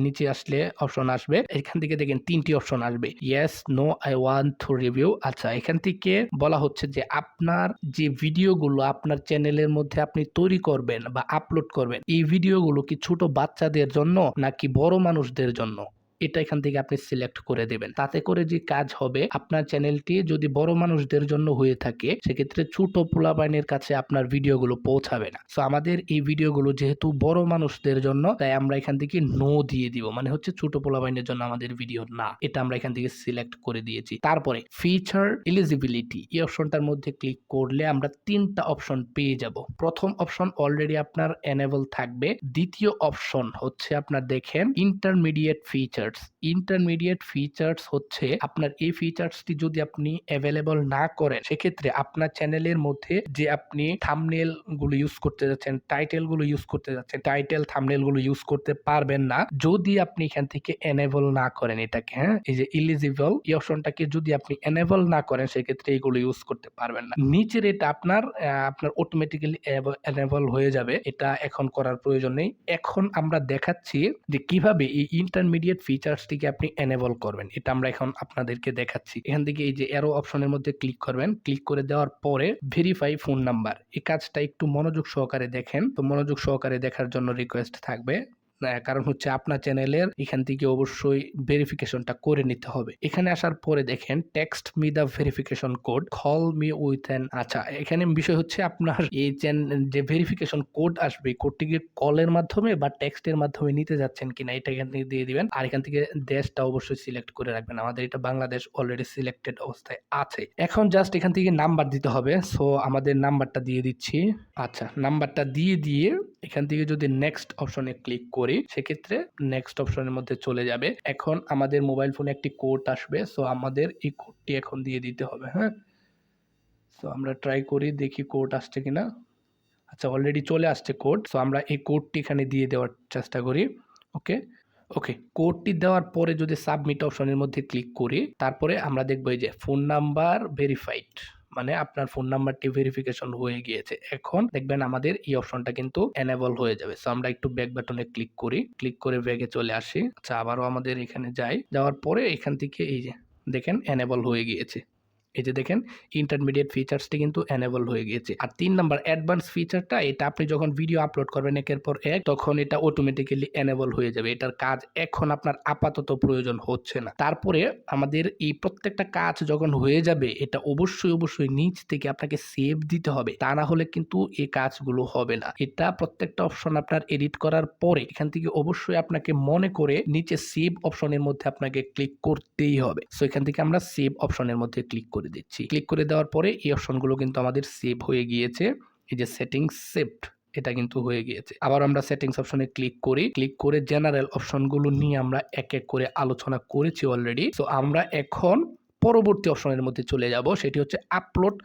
নিচে আসলে অপশন আসবে, এখান থেকে দেখেন 3টি অপশন আসবে, yes, no, I want to review. আচ্ছা, এখান থেকে বলা হচ্ছে যে আপনার যে ভিডিওগুলো আপনার চ্যানেলের মধ্যে আপনি তৈরি করবেন বা আপলোড করবেন, এই ভিডিওগুলো কি ছোট বাচ্চাদের জন্য নাকি বড় মানুষদের জন্য, এটা এখান থেকে আপনি সিলেক্ট করে দেবেন। তাতে করে যে কাজ হবে, আপনার চ্যানেলটি যদি বড় মানুষদের জন্য হয়ে থাকে সেক্ষেত্রে ছোট পোলাপাইনের কাছে আপনার ভিডিওগুলো পৌঁছাবে না। সো আমাদের এই ভিডিওগুলো যেহেতু বড় মানুষদের জন্য, তাই আমরা এখান থেকে নো দিয়ে দিব, মানে হচ্ছে ছোট পোলাপাইনের জন্য আমাদের ভিডিও না, এটা আমরা এখান থেকে সিলেক্ট করে দিয়েছি। তারপরে ফিচার এলিজিবিলিটি এই অপশনটার মধ্যে ক্লিক করলে আমরা 3টা অপশন পেয়ে যাব। প্রথম অপশন অলরেডি আপনার এনেবল থাকবে। দ্বিতীয় অপশন হচ্ছে আপনার দেখেন ইন্টারমিডিয়েট ফিচার। ইন্টারমিডিয়েট ফিচার্স হচ্ছে আপনার এই ফিচার্সটি যদি আপনি অ্যাভেলেবল না করেন সেক্ষেত্রে আপনার চ্যানেলের মধ্যে যে আপনি থাম্বনেল গুলো ইউজ করতে যাচ্ছেন, টাইটেল গুলো ইউজ করতে যাচ্ছেন, টাইটেল থাম্বনেল গুলো ইউজ করতে পারবেন না যদি আপনি এখান থেকে এনেবল না করেন এটাকে। হ্যাঁ, এই যে এলিজিবল এই অপশনটাকে যদি আপনি এনেবল না করেন সেক্ষেত্রে এগুলো ইউজ করতে পারবেন না। নিচের এটা আপনার অটোমেটিক্যালি এনেবল হয়ে যাবে, এটা এখন করার প্রয়োজন নেই। এখন আমরা দেখাচ্ছি যে কিভাবে এই ইন্টারমিডিয়েট ফিচার্সটিকে আপনি এনেবল করবেন, এটা আমরা এখন আপনাদেরকে দেখাচ্ছি। এখান থেকে এই যে অ্যারো অপশনের মধ্যে ক্লিক করবেন, ক্লিক করে দেওয়ার পরে ভেরিফাই ফোন নাম্বার, এই কাজটা একটু মনোযোগ সহকারে দেখেন। তো মনোযোগ সহকারে দেখার জন্য রিকোয়েস্ট থাকবে, কারণ হচ্ছে আপনার চ্যানেলের এখান থেকে অবশ্যই ভেরিফিকেশনটা করে নিতে হবে। এখানে আসার পরে দেখেন text me the verification code, call me with an. আচ্ছা, এখানে বিষয় হচ্ছে আপনার এই যে ভেরিফিকেশন কোড আসবে, কোডটিকে কলের মাধ্যমে বা টেক্সটের মাধ্যমে নিতে যাচ্ছেন কিনা এটা এখান থেকে দিয়ে দিবেন। আর এখান থেকে দেশটা অবশ্যই সিলেক্ট করে রাখবেন, আমাদের এটা বাংলাদেশ অলরেডি সিলেক্টেড অবস্থায় আছে। এখন জাস্ট এখান থেকে নাম্বার দিতে হবে, সো আমাদের নাম্বারটা দিয়ে দিচ্ছি। আচ্ছা, নাম্বারটা দিয়ে এখান থেকে যদি নেক্সট অপশনে ক্লিক করি সেক্ষেত্রে নেক্সট অপশনের মধ্যে চলে যাবে। এখন আমাদের মোবাইল ফোনে একটি কোড আসবে, সো আমাদের এই কোডটি এখন দিয়ে দিতে হবে। হ্যাঁ, সো আমরা ট্রাই করি, দেখি কোড আসছে কিনা। আচ্ছা, অলরেডি চলে আসছে কোড, সো আমরা এই কোডটি এখানে দিয়ে দেওয়ার চেষ্টা করি। ওকে, কোডটি দেওয়ার পরে যদি সাবমিট অপশনের মধ্যে ক্লিক করি তারপরে আমরা দেখবো এই যে ফোন নাম্বার ভেরিফাইড, মানে আপনার ফোন নাম্বারটি ভেরিফিকেশন হয়ে গিয়েছে। এখন দেখবেন আমাদের এই অপশনটা কিন্তু এনেবল হয়ে যাবে। সো আমরা একটু ব্যাক বাটনে ক্লিক করি, ক্লিক করে ব্যাগে চলে আসি। আচ্ছা, আবারও আমাদের এখানে যাওয়ার পরে এখান থেকে এই যে দেখেন এনেবল হয়ে গিয়েছে। এই যে দেখেন ইন্টারমিডিয়েট ফিচার্সটি কিন্তু এনেবল হয়ে গিয়েছে। আর 3 নাম্বার অ্যাডভান্স ফিচারটা, এটা আপনি যখন ভিডিও আপলোড করবেন একের পর এক তখন এটা অটোমেটিক্যালি এনেবল হয়ে যাবে, এটার কাজ এখন আপনার আপাতত প্রয়োজন হচ্ছে না। তারপরে আমাদের এই প্রত্যেকটা কাজ যখন হয়ে যাবে এটা অবশ্যই নিচ থেকে আপনাকে সেভ দিতে হবে, তা না হলে কিন্তু এই কাজগুলো হবে না। এটা প্রত্যেকটা অপশন আপনার এডিট করার পরে এখান থেকে অবশ্যই আপনাকে মনে করে নিচে সেভ অপশনের মধ্যে আপনাকে ক্লিক করতেই হবে। সো এখান থেকে আমরা সেভ অপশনের মধ্যে ক্লিক করে দিচ্ছি। ক্লিক করে দেওয়ার পরে এই অপশনগুলো কিন্তু আমাদের সেভ হয়ে গিয়েছে। এই যে সেটিংস সেভড, এটা কিন্তু হয়ে গিয়েছে। আবার আমরা সেটিংস অপশনে ক্লিক করি, ক্লিক করে জেনারেল অপশনগুলো নিয়ে আমরা এক এক করে আলোচনা করেছি অলরেডি। সো আমরা এখন পরবর্তী অপশনের মধ্যে চলে যাব, সেটি হচ্ছে আপলোড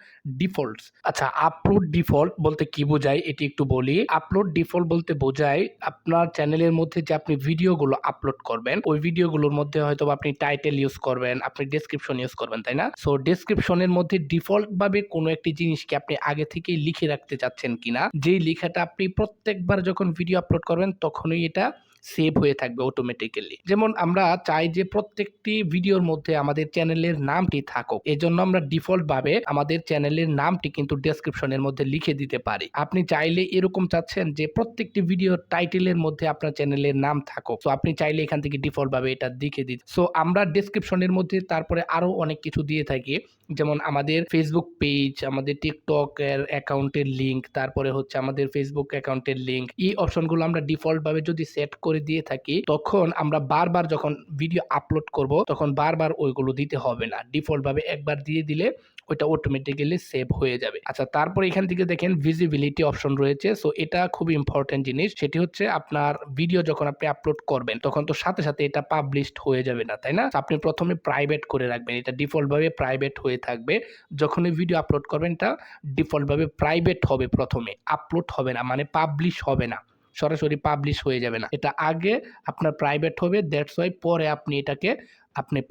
ডিফল্টস। আচ্ছা, আপলোড ডিফল্ট বলতে কি বোঝায় এটি একটু বলি। আপলোড ডিফল্ট বলতে বোঝায় আপনার চ্যানেলের মধ্যে যে আপনি ভিডিওগুলো আপলোড করবেন ওই ভিডিওগুলোর মধ্যে হয়তো আপনি টাইটেল ইউজ করবেন, আপনি ডেসক্রিপশন ইউজ করবেন, তাই না? সো ডেসক্রিপশনের মধ্যে ডিফল্ট ভাবে কোনো একটি জিনিসকে আপনি আগে থেকেই লিখে রাখতে চাচ্ছেন কিনা, যেই লেখাটা আপনি প্রত্যেকবার যখন ভিডিও আপলোড করবেন তখনই এটা সেভ হয়ে থাকবে অটোমেটিক্যালি। যেমন আমরা চাই যে প্রত্যেকটি ভিডিওর মধ্যে আমাদের চ্যানেলের নামটি থাকুক, এজন্য আমরা ডিফল্ট ভাবে আমাদের চ্যানেলের নামটি কিন্তু ডেসক্রিপশনের মধ্যে লিখে দিতে পারি। আপনি চাইলে এরকম চাচ্ছেন যে প্রত্যেকটি ভিডিওর টাইটেলের মধ্যে আপনার চ্যানেলের নাম থাকুক, তো আপনি চাইলে এখান থেকে ডিফল্ট ভাবে এটা লিখে দিতে। সো আমরা ডেসক্রিপশনের মধ্যে তারপরে আরো অনেক কিছু দিয়ে থাকি, যেমন আমাদের ফেসবুক পেজ, আমাদের টিকটক এর অ্যাকাউন্টের লিংক, তারপরে হচ্ছে আমাদের ফেসবুক অ্যাকাউন্টের লিংক। এই অপশনগুলো আমরা ডিফল্ট ভাবে যদি সেট করি করে দিয়ে থাকি, তখন আমরা বারবার যখন ভিডিও আপলোড করব তখন বারবার ওইগুলো দিতে হবে না। ডিফল্ট ভাবে একবার দিয়ে দিলে ওইটা অটোমেটিক্যালি সেভ হয়ে যাবে। আচ্ছা, তারপরে এখান থেকে দেখেন ভিজিবিলিটি অপশন রয়েছে। সো এটা খুব ইম্পর্টেন্ট জিনিস। সেটি হচ্ছে আপনার ভিডিও যখন আপনি আপলোড করবেন তখন তো সাথে সাথে এটা পাবলিশড হয়ে যাবে না, তাই না? আপনি প্রথমে প্রাইভেট করে রাখবেন। এটা ডিফল্ট ভাবে প্রাইভেট হয়ে থাকবে। যখনই ভিডিও আপলোড করবেন এটা ডিফল্ট ভাবে প্রাইভেট হবে, প্রথমে আপলোড হবে না, মানে পাবলিশ হবে না, সরাসরি পাবলিশ হয়ে যাবে না। এটা আগে আপনার প্রাইভেট হবে, দ্যাটস ওয়াই পরে আপনি এটাকে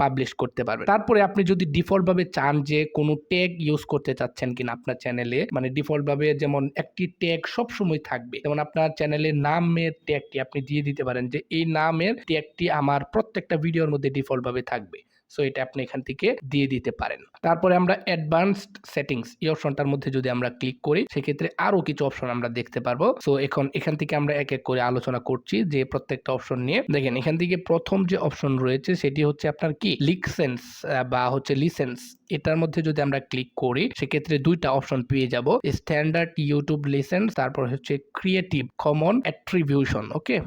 পাবলিশ করতে পারবেন। তারপরে আপনি যদি ডিফল্ট ভাবে চান যে কোনো ট্যাগ ইউজ করতে চাচ্ছেন কিনা আপনার চ্যানেলে, মানে ডিফল্ট ভাবে যেমন একটি ট্যাগ সবসময় থাকবে, যেমন আপনার চ্যানেলের নামের ট্যাগটি আপনি দিয়ে দিতে পারেন যে এই নামের ট্যাগটি আমার প্রত্যেকটা ভিডিওর মধ্যে ডিফল্ট ভাবে থাকবে। সো এটা আপনি এখান থেকে দিয়ে দিতে পারেন। তারপরে আমরা অ্যাডভান্সড সেটিংস এই অপশনটার মধ্যে যদি আমরা ক্লিক করি সেক্ষেত্রে আরো কিছু অপশন আমরা দেখতে পারবো। সো এখন এখান থেকে আমরা এক এক করে আলোচনা করছি যে প্রত্যেকটা অপশন নিয়ে। দেখেন এখান থেকে প্রথম যে অপশন রয়েছে সেটি হচ্ছে আপনার কি লিসেন্স বা হচ্ছে লিসেন্স। এটার মধ্যে যদি আমরা ক্লিক করি সেক্ষেত্রে দুইটা অপশন পেয়ে যাব, স্ট্যান্ডার্ড ইউটিউব লিসেন্স, তারপর হচ্ছে ক্রিয়েটিভ কমন অ্যাট্রিবিউশন। ওকে,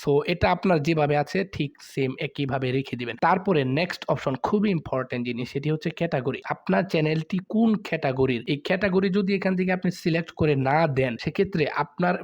সো এটা আপনার যেভাবে আছে ঠিক সেম একইভাবে রেখে দিবেন। তারপরে নেক্সট অপশন খুবই ইম্পর্টেন্ট জিনিস, সেটি হচ্ছে ক্যাটাগরি। আপনার চ্যানেলটি কোন ক্যাটাগরির, এই ক্যাটাগরি যদি এখান থেকে আপনি সিলেক্ট করে না দেন সেক্ষেত্রে আপনার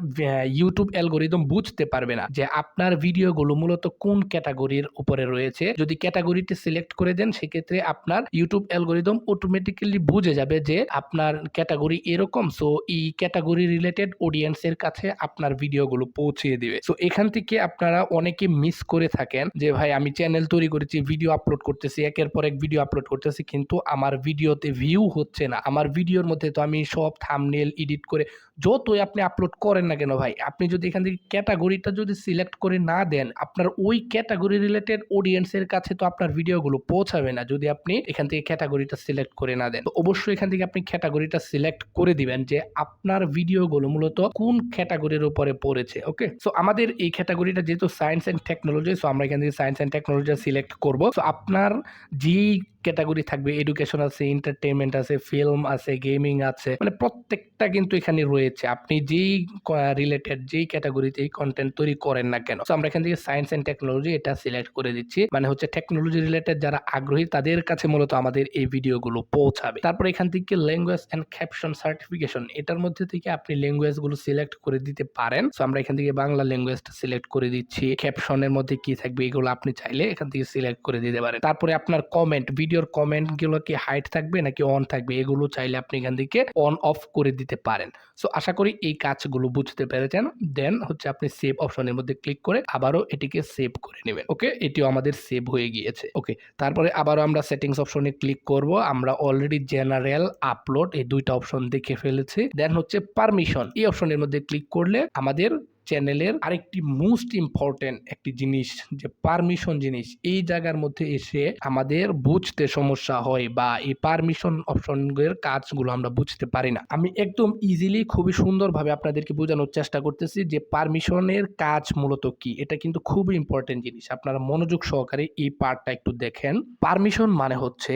ইউটিউব অ্যালগোরিদম বুঝতে পারবে না যে আপনার ভিডিওগুলো মূলত কোন ক্যাটাগরির উপরে রয়েছে। যদি ক্যাটাগরিটি সিলেক্ট করে দেন সেক্ষেত্রে আপনার ইউটিউব অ্যালগোরিদম অটোমেটিক্যালি বুঝে যাবে যে আপনার ক্যাটাগরি এরকম, সো এই ক্যাটাগরি রিলেটেড অডিয়েন্সের কাছে আপনার ভিডিওগুলো পৌঁছিয়ে দিবে। সো এখান থেকে আপনারা অনেকে মিস করে থাকেন যে ভাই আমি চ্যানেল তৈরি করেছি, ভিডিও আপলোড করতেছি, একের পর এক ভিডিও আপলোড করতেছি, কিন্তু আমার ভিডিওতে ভিউ হচ্ছে না। আমার ভিডিওর মধ্যে তো আমি সব থাম্বনেল এডিট করে যতই আপনি আপলোড করেন না কেন ভাই, আপনি যদি এখান থেকে ক্যাটাগরিটা যদি সিলেক্ট করে না দেন আপনার ওই ক্যাটাগরি রিলেটেড অডিয়েন্সের কাছে তো আপনার ভিডিওগুলো পৌঁছাবে না যদি আপনি এখান থেকে ক্যাটাগরিটা সিলেক্ট করে না দেন। তো অবশ্যই এখান থেকে আপনি ক্যাটাগরিটা সিলেক্ট করে দিবেন যে আপনার ভিডিওগুলো মূলত কোন ক্যাটাগরির উপরে পড়েছে। ওকে, সো আমাদের এই ক্যাটাগরিটা যেহেতু সায়েন্স এন্ড টেকনোলজি, সো আমরা এখান থেকে সায়েন্স এন্ড টেকনোলজি সিলেক্ট করব। সো আপনার যেই ক্যাটাগরি থাকবে, এডুকেশন আছে, এন্টারটেইনমেন্ট আছে, ফিল্ম আছে, গেমিং আছে, মানে প্রত্যেকটা কিন্তু এখানে রয়েছে। আপনি যেই রিলেটেড যেই ক্যাটাগরিতে এই কন্টেন্ট তৈরি করেন না কেন, তো আমরা এখান থেকে সায়েন্স এন্ড টেকনোলজি এটা সিলেক্ট করে দিচ্ছি। মানে হচ্ছে টেকনোলজি রিলেটেড যারা আগ্রহী তাদের কাছে মূলত আমাদের এই ভিডিওগুলো পৌঁছাবে। তারপর এখান থেকে ল্যাঙ্গুয়েজ এন্ড ক্যাপশন সার্টিফিকেশন, এটার মধ্যে থেকে আপনি ল্যাঙ্গুয়েজ গুলো সিলেক্ট করে দিতে পারেন। সো আমরা এখান থেকে বাংলা ল্যাঙ্গুয়েজটা সিলেক্ট করে দিচ্ছি। ক্যাপশনের মধ্যে কি থাকবে এগুলো আপনি চাইলে এখান থেকে সিলেক্ট করে দিতে পারেন। তারপরে আপনার কমেন্ট, ভিডিওর কমেন্ট গুলো কি হাইড থাকবে নাকি অন থাকবে এগুলো চাইলে আপনি এখান থেকে অন অফ করে দিতে পারেন। সো আশা করি এই কাজগুলো বুঝতে পেরেছেন। দেন হচ্ছে আপনি সেভ অপশনের মধ্যে ক্লিক করে আবারও এটিকে সেভ করে নেবেন। ওকে, এটিও আমাদের সেভ হয়ে গিয়েছে। ওকে, তারপরে আবারও আমরা সেটিংস অপশনে ক্লিক করব। আমরা অলরেডি জেনারেল, আপলোড এই দুইটা অপশন দেখে ফেলেছি। দেন হচ্ছে পারমিশন, এই অপশনের মধ্যে ক্লিক করলে আমাদের চ্যানেলের আরেকটি মোস্ট ইম্পর্টেন্ট একটি জিনিস যে পারমিশন জিনিস, এই জায়গার মধ্যে এসে আমাদের বুঝতে সমস্যা হয় বা এই পারমিশন অপশনের কাজগুলো আমরা বুঝতে পারি না। আমি একদম ইজিলি খুবই সুন্দরভাবে আপনাদেরকে বোঝানোর চেষ্টা করতেছি যে পারমিশনের কাজ মূলত কি। এটা কিন্তু খুবই ইম্পর্টেন্ট জিনিস, আপনারা মনোযোগ সহকারে এই পার্টটা একটু দেখেন। পারমিশন মানে হচ্ছে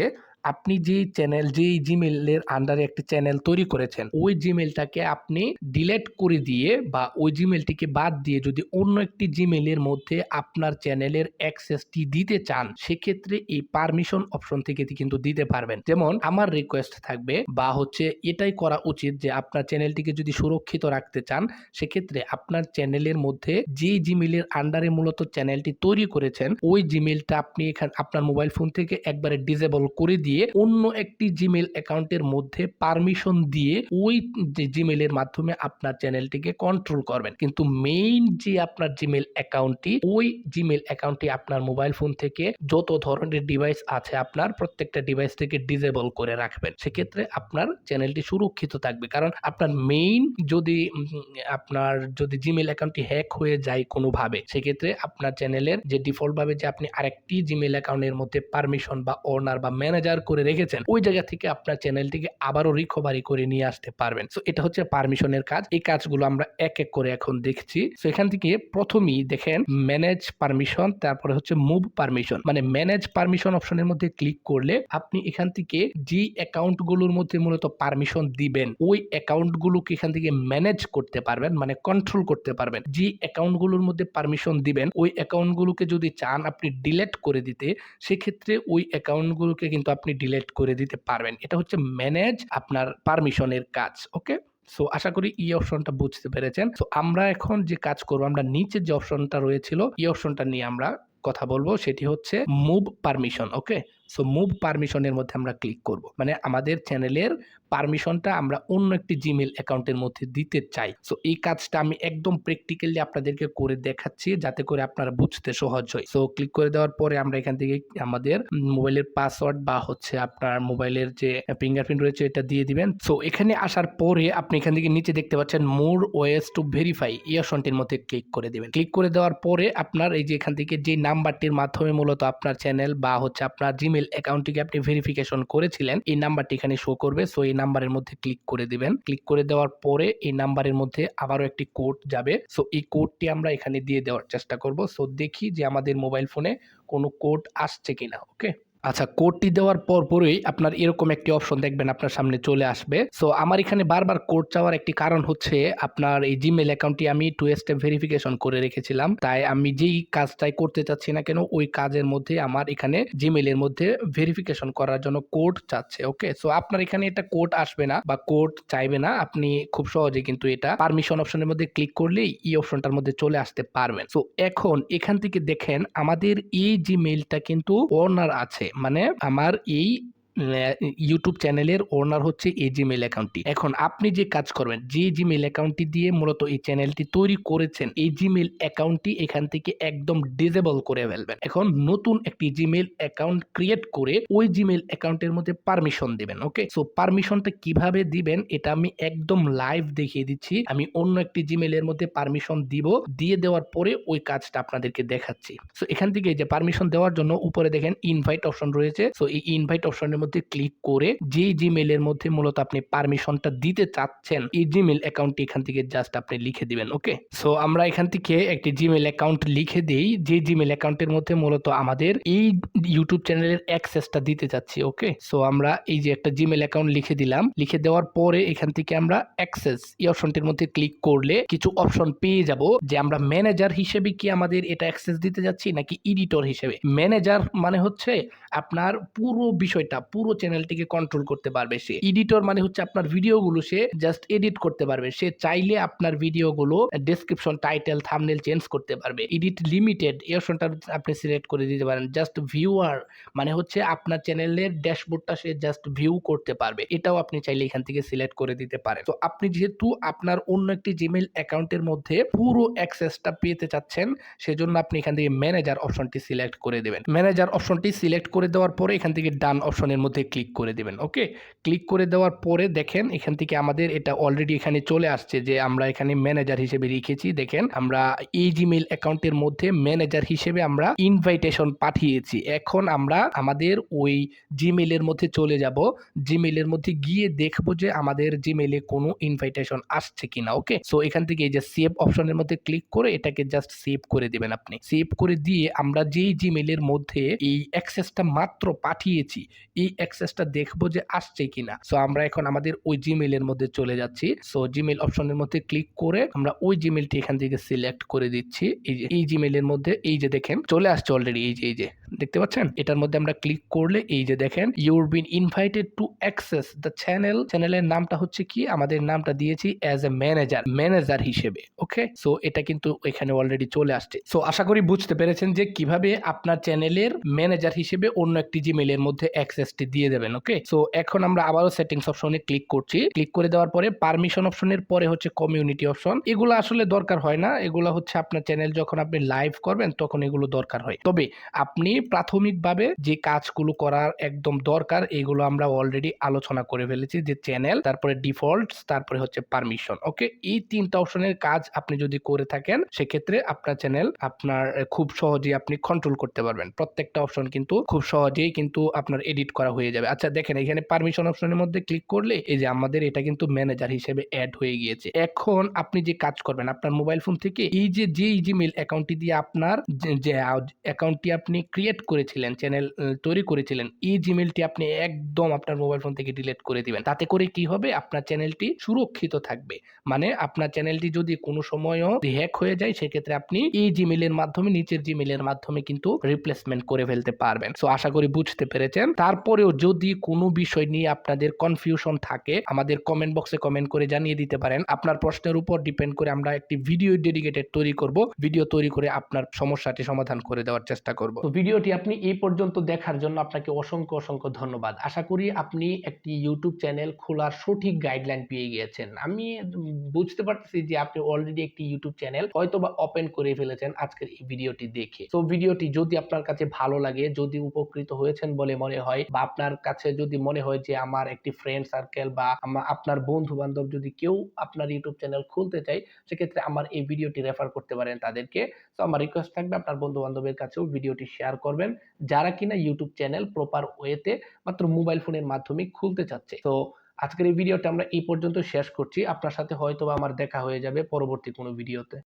আপনি যেই চ্যানেল, যেই জিমেইলের আন্ডারে একটি চ্যানেল তৈরি করেছেন ওই জিমেইলটাকে আপনি ডিলিট করে দিয়ে বা ওই জিমেইলটিকে বাদ দিয়ে যদি অন্য একটি জিমেইলের মধ্যে আপনার চ্যানেলের অ্যাক্সেসটি দিতে চান সেক্ষেত্রে এই পারমিশন অপশন থেকে কিন্তু দিতে পারবেন। যেমন আমার রিকোয়েস্ট থাকবে বা হচ্ছে এটাই করা উচিত যে আপনার চ্যানেলটিকে যদি সুরক্ষিত রাখতে চান সেক্ষেত্রে আপনার চ্যানেলের মধ্যে যেই জিমেইলের আন্ডারে মূলত চ্যানেলটি তৈরি করেছেন ওই জিমেইলটা আপনি এখানে আপনার মোবাইল ফোন থেকে একবারে ডিসেবল করে দিয়ে অন্য একটি জিমেইল অ্যাকাউন্টের মধ্যে পারমিশন দিয়ে ওই যে জিমেইলের মাধ্যমে আপনার চ্যানেলটিকে কন্ট্রোল করবেন। কিন্তু মেইন যে আপনার জিমেইল অ্যাকাউন্টটি, ওই জিমেইল অ্যাকাউন্টটি আপনার মোবাইল ফোন থেকে যত ধরনের ডিভাইস আছে আপনার প্রত্যেকটা ডিভাইস থেকে ডিসেবল করে রাখবেন। সেক্ষেত্রে আপনার চ্যানেলটি সুরক্ষিত থাকবে। কারণ আপনার মেইন যদি জিমেইল অ্যাকাউন্টটি হ্যাক হয়ে যায় কোনোভাবে সেক্ষেত্রে আপনার চ্যানেলের যে ডিফল্ট ভাবে যে আপনি আরেকটি জিমেইল অ্যাকাউন্টের মধ্যে পারমিশন বা ওনার বা ম্যানেজার করে রেখেছেন ওই জায়গা থেকে আপনার চ্যানেলটিকে আবারও রিকভারি করে নিয়ে আসতে পারবেন। সো এটা হচ্ছে পারমিশনের কাজ। এই কাজগুলো আমরা এক এক করে এখন দেখছি। সো এখান থেকে প্রথমেই দেখেন ম্যানেজ পারমিশন, তারপরে হচ্ছে মুভ পারমিশন। মানে ম্যানেজ পারমিশন অপশনের মধ্যে ক্লিক করলে আপনি এখান থেকে যে অ্যাকাউন্টগুলোর মধ্যে মূলত পারমিশন দিবেন ওই অ্যাকাউন্টগুলোকে এখান থেকে ম্যানেজ করতে পারবেন, মানে কন্ট্রোল করতে পারবেন। যে অ্যাকাউন্টগুলোর মধ্যে পারমিশন দিবেন ওই অ্যাকাউন্টগুলোকে যদি চান আপনি ডিলিট করে দিতে, সেক্ষেত্রে ওই অ্যাকাউন্টগুলোকে কিন্তু আপনি ডিলিট করে দিতে পারবেন। এটা হচ্ছে ম্যানেজ আপনার পারমিশনের কাজ। ওকে, সো আশা করি এই অপশনটা বুঝতে পেরেছেন। সো আমরা এখন যে কাজ করব, আমরা নিচে যে অপশনটা রয়েছিল এই অপশনটা নিয়ে আমরা কথা বলবো, সেটি হচ্ছে মুভ পারমিশন। ওকে, সো মুভ পারমিশনের মধ্যে আমরা ক্লিক করব, মানে আমাদের চ্যানেলের পারমিশনটা আমরা অন্য একটি জিমেইল অ্যাকাউন্টের মধ্যে দিতে চাই। সো এই কাজটা আমি একদম প্র্যাকটিক্যালি আপনাদেরকে করে দেখাচ্ছি যাতে করে আপনারা বুঝতে সহজ হয়। সো ক্লিক করে দেওয়ার পরে আমরা এখান থেকে আমাদের মোবাইলের পাসওয়ার্ড বা হচ্ছে আপনার মোবাইলের যে ফিঙ্গারপ্রিন্ট রয়েছে এটা দিয়ে দিবেন। সো এখানে আসার পরে আপনি এখান থেকে নিচে দেখতে পাচ্ছেন মোর ওয়েস টু ভেরিফাই, এই অপশনটির মধ্যে ক্লিক করে দিবেন। ক্লিক করে দেওয়ার পরে আপনার এই যে এখান থেকে যে নাম্বারটির মাধ্যমে মূলত আপনার চ্যানেল বা হচ্ছে আপনার জিমেইল অ্যাকাউন্টটিকে আপনি ভেরিফিকেশন করেছিলেন এই নাম্বারটি এখানে শো করবে। সো এই নাম্বারের মধ্যে ক্লিক করে দিবেন। ক্লিক করে দেওয়ার পরে এই নাম্বারের মধ্যে আবারও একটি কোড যাবে। সো এই কোডটি আমরা এখানে দিয়ে দেওয়ার চেষ্টা করব। সো দেখি যে আমাদের মোবাইল ফোনে কোনো কোড আসছে কিনা। ওকে, আচ্ছা, কোডটি দেওয়ার পরই আপনার এরকম একটি অপশন দেখবেন আপনার সামনে চলে আসবে। সো আমার এখানে বারবার কোড চাওয়ার একটি কারণ হচ্ছে আপনার এই জিমেইল অ্যাকাউন্টটি আমি 2 স্টেপ ভেরিফিকেশন করে রেখেছিলাম, তাই আমি যেই কাজটাই করতে চাচ্ছি না কেন ওই কাজের মধ্যে আমার এখানে জিমেইলের মধ্যে ভেরিফিকেশন করার জন্য কোড চাচ্ছে। ওকে, সো আপনার এখানে এটা কোড আসবে না বা কোড চাইবে না, আপনি খুব সহজে কিন্তু এটা পারমিশন অপশনের মধ্যে ক্লিক করলেই এই অপশনটার মধ্যে চলে আসতে পারবেন। সো এখন এখান থেকে দেখেন আমাদের এই জিমেইলটা কিন্তু ওনার আছে, মানে আমার এই ইউটিউব চ্যানেলের ওনার হচ্ছে এই জিমেইল অ্যাকাউন্টটি। এখন আপনি যে কাজ করবেন, যে জিমেইল অ্যাকাউন্টটি দিয়ে মূলত এই চ্যানেলটি তৈরি করেছেন এই জিমেইল অ্যাকাউন্টটি এখান থেকে একদম ডিসেবল করে ফেলবেন। এখন নতুন একটি জিমেইল অ্যাকাউন্ট ক্রিয়েট করে ওই জিমেইল অ্যাকাউন্টের মধ্যে পারমিশন দিবেন। ওকে, সো পারমিশনটা কিভাবে দিবেন এটা আমি একদম লাইভ দেখিয়ে দিচ্ছি। আমি অন্য একটি জিমেইলের মধ্যে পারমিশন দিব, দিয়ে দেওয়ার পরে ওই কাজটা আপনাদেরকে দেখাচ্ছি। সো এখান থেকে যে পারমিশন দেওয়ার জন্য উপরে দেখেন ইনভাইট অপশন রয়েছে। সো এই ইনভাইট অপশনের মধ্যে ক্লিক করে যে জিমেইলের মধ্যে মূলত আপনি পারমিশনটা দিতে চাচ্ছেন এই জিমেইল অ্যাকাউন্টটি এখান থেকে জাস্ট আপনি লিখে দিবেন। ওকে, সো আমরা এখান থেকে একটি জিমেইল অ্যাকাউন্ট লিখে দেই, যে জিমেইল অ্যাকাউন্টের মধ্যে মূলত আমাদের এই ইউটিউব চ্যানেলের অ্যাক্সেসটা দিতে চাচ্ছি। ওকে, সো আমরা এই যে একটা জিমেইল অ্যাকাউন্ট লিখে দিলাম, লিখে দেওয়ার পরে এখান থেকে আমরা অ্যাক্সেস এই অপশনটির মধ্যে ক্লিক করলে কিছু অপশন পেয়ে যাব যে আমরা ম্যানেজার হিসেবে কি আমাদের এটা অ্যাক্সেস দিতে যাচ্ছি নাকি এডিটর হিসেবে। ম্যানেজার মানে হচ্ছে আপনার পুরো বিষয়টা, পুরো চ্যানেলটিকে কন্ট্রোল করতে পারবে সে। এডিটর মানে হচ্ছে আপনার ভিডিওগুলো সে জাস্ট এডিট করতে পারবে, সে চাইলে আপনার ভিডিওগুলো ডেসক্রিপশন, টাইটেল, থাম্বনেল চেঞ্জ করতে পারবে। এডিট লিমিটেড এই অপশনটা আপনি সিলেক্ট করে দিতে পারেন। জাস্ট ভিউয়ার মানে হচ্ছে আপনার চ্যানেলের ড্যাশবোর্ডটা সে জাস্ট ভিউ করতে পারবে, এটাও আপনি চাইলে এখান থেকে সিলেক্ট করে দিতে পারেন। তো আপনি যেহেতু আপনার অন্য একটি জিমেইল অ্যাকাউন্টের মধ্যে পুরো অ্যাক্সেসটা পেতে চাচ্ছেন সেজন্য আপনি এখান থেকে ম্যানেজার অপশনটি সিলেক্ট করে দেবেন। ম্যানেজার অপশনটি সিলেক্ট করে দেওয়ার পরে এখান থেকে ডান অপশনের মধ্যে ক্লিক করে দিবেন। ওকে, ক্লিক করে দেওয়ার পরে দেখেন এখান থেকে আমাদের এটা অলরেডি এখানে চলে আসছে যে আমরা এখানে ম্যানেজার হিসেবে লিখেছি। দেখেন আমরা এই জিমেইল অ্যাকাউন্টের মধ্যে ম্যানেজার হিসেবে আমরা ইনভাইটেশন পাঠিয়েছি। এখন আমরা আমাদের ওই জিমেইলের মধ্যে চলে যাব, জিমেইলের মধ্যে গিয়ে দেখব যে আমাদের জিমেইলে কোনো ইনভাইটেশন আসছে কিনা। ওকে, সো এখান থেকে এই যে সেভ অপশনের মধ্যে ক্লিক করে এটাকে জাস্ট সেভ করে দিবেন। আপনি সেভ করে দিয়ে আমরা যেই জিমেইলের মধ্যে এই অ্যাক্সেসটা মাত্র পাঠিয়েছি এই অ্যাক্সেসটা দেখবো যে আসছে কিনা। সো আমরা এখন আমাদের ওই জিমেইলের মধ্যে চলে যাচ্ছি। সো জিমেইল অপশনের মধ্যে ক্লিক করে আমরা ওই জিমেইলটি এখান থেকে সিলেক্ট করে দিচ্ছি। এই যে এই জিমেইলের মধ্যে এই যে দেখেন চলে আসছে অলরেডি, এই যে দেখতে পাচ্ছেন, এটার মধ্যে আমরা ক্লিক করলে এই যে দেখেন your been invited to access the channel. চ্যানেলের নামটা হচ্ছে কি, আমাদের নামটা দিয়েছি অ্যাজ এ ম্যানেজার হিসেবে। ওকে, সো এটা কিন্তু এখানে অলরেডি চলে আসছে। সো আশা করি বুঝতে পেরেছেন যে কিভাবে আপনার চ্যানেলের ম্যানেজার হিসেবে অন্য একটি জিমেইলের মধ্যে অ্যাক্সেসটি দিয়ে দেবেন। ওকে, সো এখন আমরা আবারও সেটিংস অপশনে ক্লিক করছি। ক্লিক করে দেওয়ার পরে পারমিশন অপশনের পরে হচ্ছে কমিউনিটি অপশন। এগুলো আসলে দরকার হয় না, এগুলো হচ্ছে আপনার চ্যানেল যখন আপনি লাইভ করবেন তখন এগুলো দরকার হয়। তবে আপনি প্রাথমিকভাবে যে কাজগুলো করার একদম দরকার এগুলো আমরা অলরেডি আলোচনা করে ফেলেছি, যে চ্যানেল, তারপরে ডিফল্টস, তারপরে হচ্ছে পারমিশন। ওকে, এই তিনটা অপশনের কাজ আপনি যদি করে থাকেন সেক্ষেত্রে আপনার চ্যানেল আপনার খুব সহজেই আপনি কন্ট্রোল করতে পারবেন। প্রত্যেকটা অপশন কিন্তু খুব সহজেই কিন্তু আপনার এডিট করা হয়ে যাবে। আচ্ছা দেখেন এখানে পারমিশন অপশনের মধ্যে ক্লিক করলে এই যে আমাদের এটা কিন্তু ম্যানেজার হিসেবে এড হয়ে গিয়েছে। এখন আপনি যে কাজ করবেন আপনার মোবাইল ফোন থেকে এই যে জিমেইল অ্যাকাউন্টটি দিয়ে আপনার যে অ্যাকাউন্টটি আপনি ক্রিয়েট করেছিলেন, চ্যানেল তৈরি করেছিলেন, এই জিমেইলটি আপনি একদম আপনার মোবাইল ফোন থেকে ডিলিট করে দিবেন। তাতে করে কি হবে? আপনার চ্যানেলটি সুরক্ষিত থাকবে। মানে আপনার চ্যানেলটি যদি কোনো সময়ও হ্যাক হয়ে যায় সেক্ষেত্রে আপনি এই জিমেইলের মাধ্যমে নিচের জিমেইলের মাধ্যমে কিন্তু রিপ্লেসমেন্ট করে ফেলতে পারবেন। সো আশা করি বুঝতে পেরেছেন। তারপরেও যদি কোনো বিষয় নিয়ে আপনাদের কনফিউশন থাকে আমাদের কমেন্ট বক্সে কমেন্ট করে জানিয়ে দিতে পারেন। আপনার প্রশ্নের উপর ডিপেন্ড করে আমরা একটি ভিডিও ডেডিকেটেড তৈরি করব। ভিডিও তৈরি করে আপনার সমস্যাটি সমাধান করে দেওয়ার চেষ্টা করব। তো ভিডিওটি আপনি এই পর্যন্ত দেখার জন্য আপনাকে অসংখ্য ধন্যবাদ। আশা করি আপনি একটি ইউটিউব চ্যানেল খোলার সঠিক গাইডলাইন পেয়ে গিয়েছেন। আমি বুঝতে পারতেছি যে আপনি অলরেডি একটি ইউটিউব চ্যানেল হয়তোবা ওপেন করে ফেলেছেন আজকের এই ভিডিওটি দেখে। তো ভিডিওটি যদি আপনার কাছে ভালো লাগে, যদি উপকৃত হয়েছেন বলে মনে হয় বা আপনার কাছে যদি মনে হয় যে আমার একটি ফ্রেন্ড সার্কেল বা আপনার বন্ধু-বান্ধব যদি কেউ আপনার ইউটিউব চ্যানেল খুলতে চায়, সেক্ষেত্রে আমার এই ভিডিওটি রেফার করতে পারেন তাদেরকে। তো আমার রিকোয়েস্ট থাকবে আপনার বন্ধু-বান্ধবের কাছেও ভিডিওটি শেয়ার করবেন, যারা কিনা ইউটিউব চ্যানেল প্রপার ওয়েতে মাত্র মোবাইল ফোনের মাধ্যমে খুলতে চাচ্ছে। তো আজকের এই ভিডিওটা আমরা এই পর্যন্ত শেষ করছি। আপনার সাথে হয়তোবা আমার দেখা হয়ে যাবে পরবর্তী কোনো ভিডিওতে।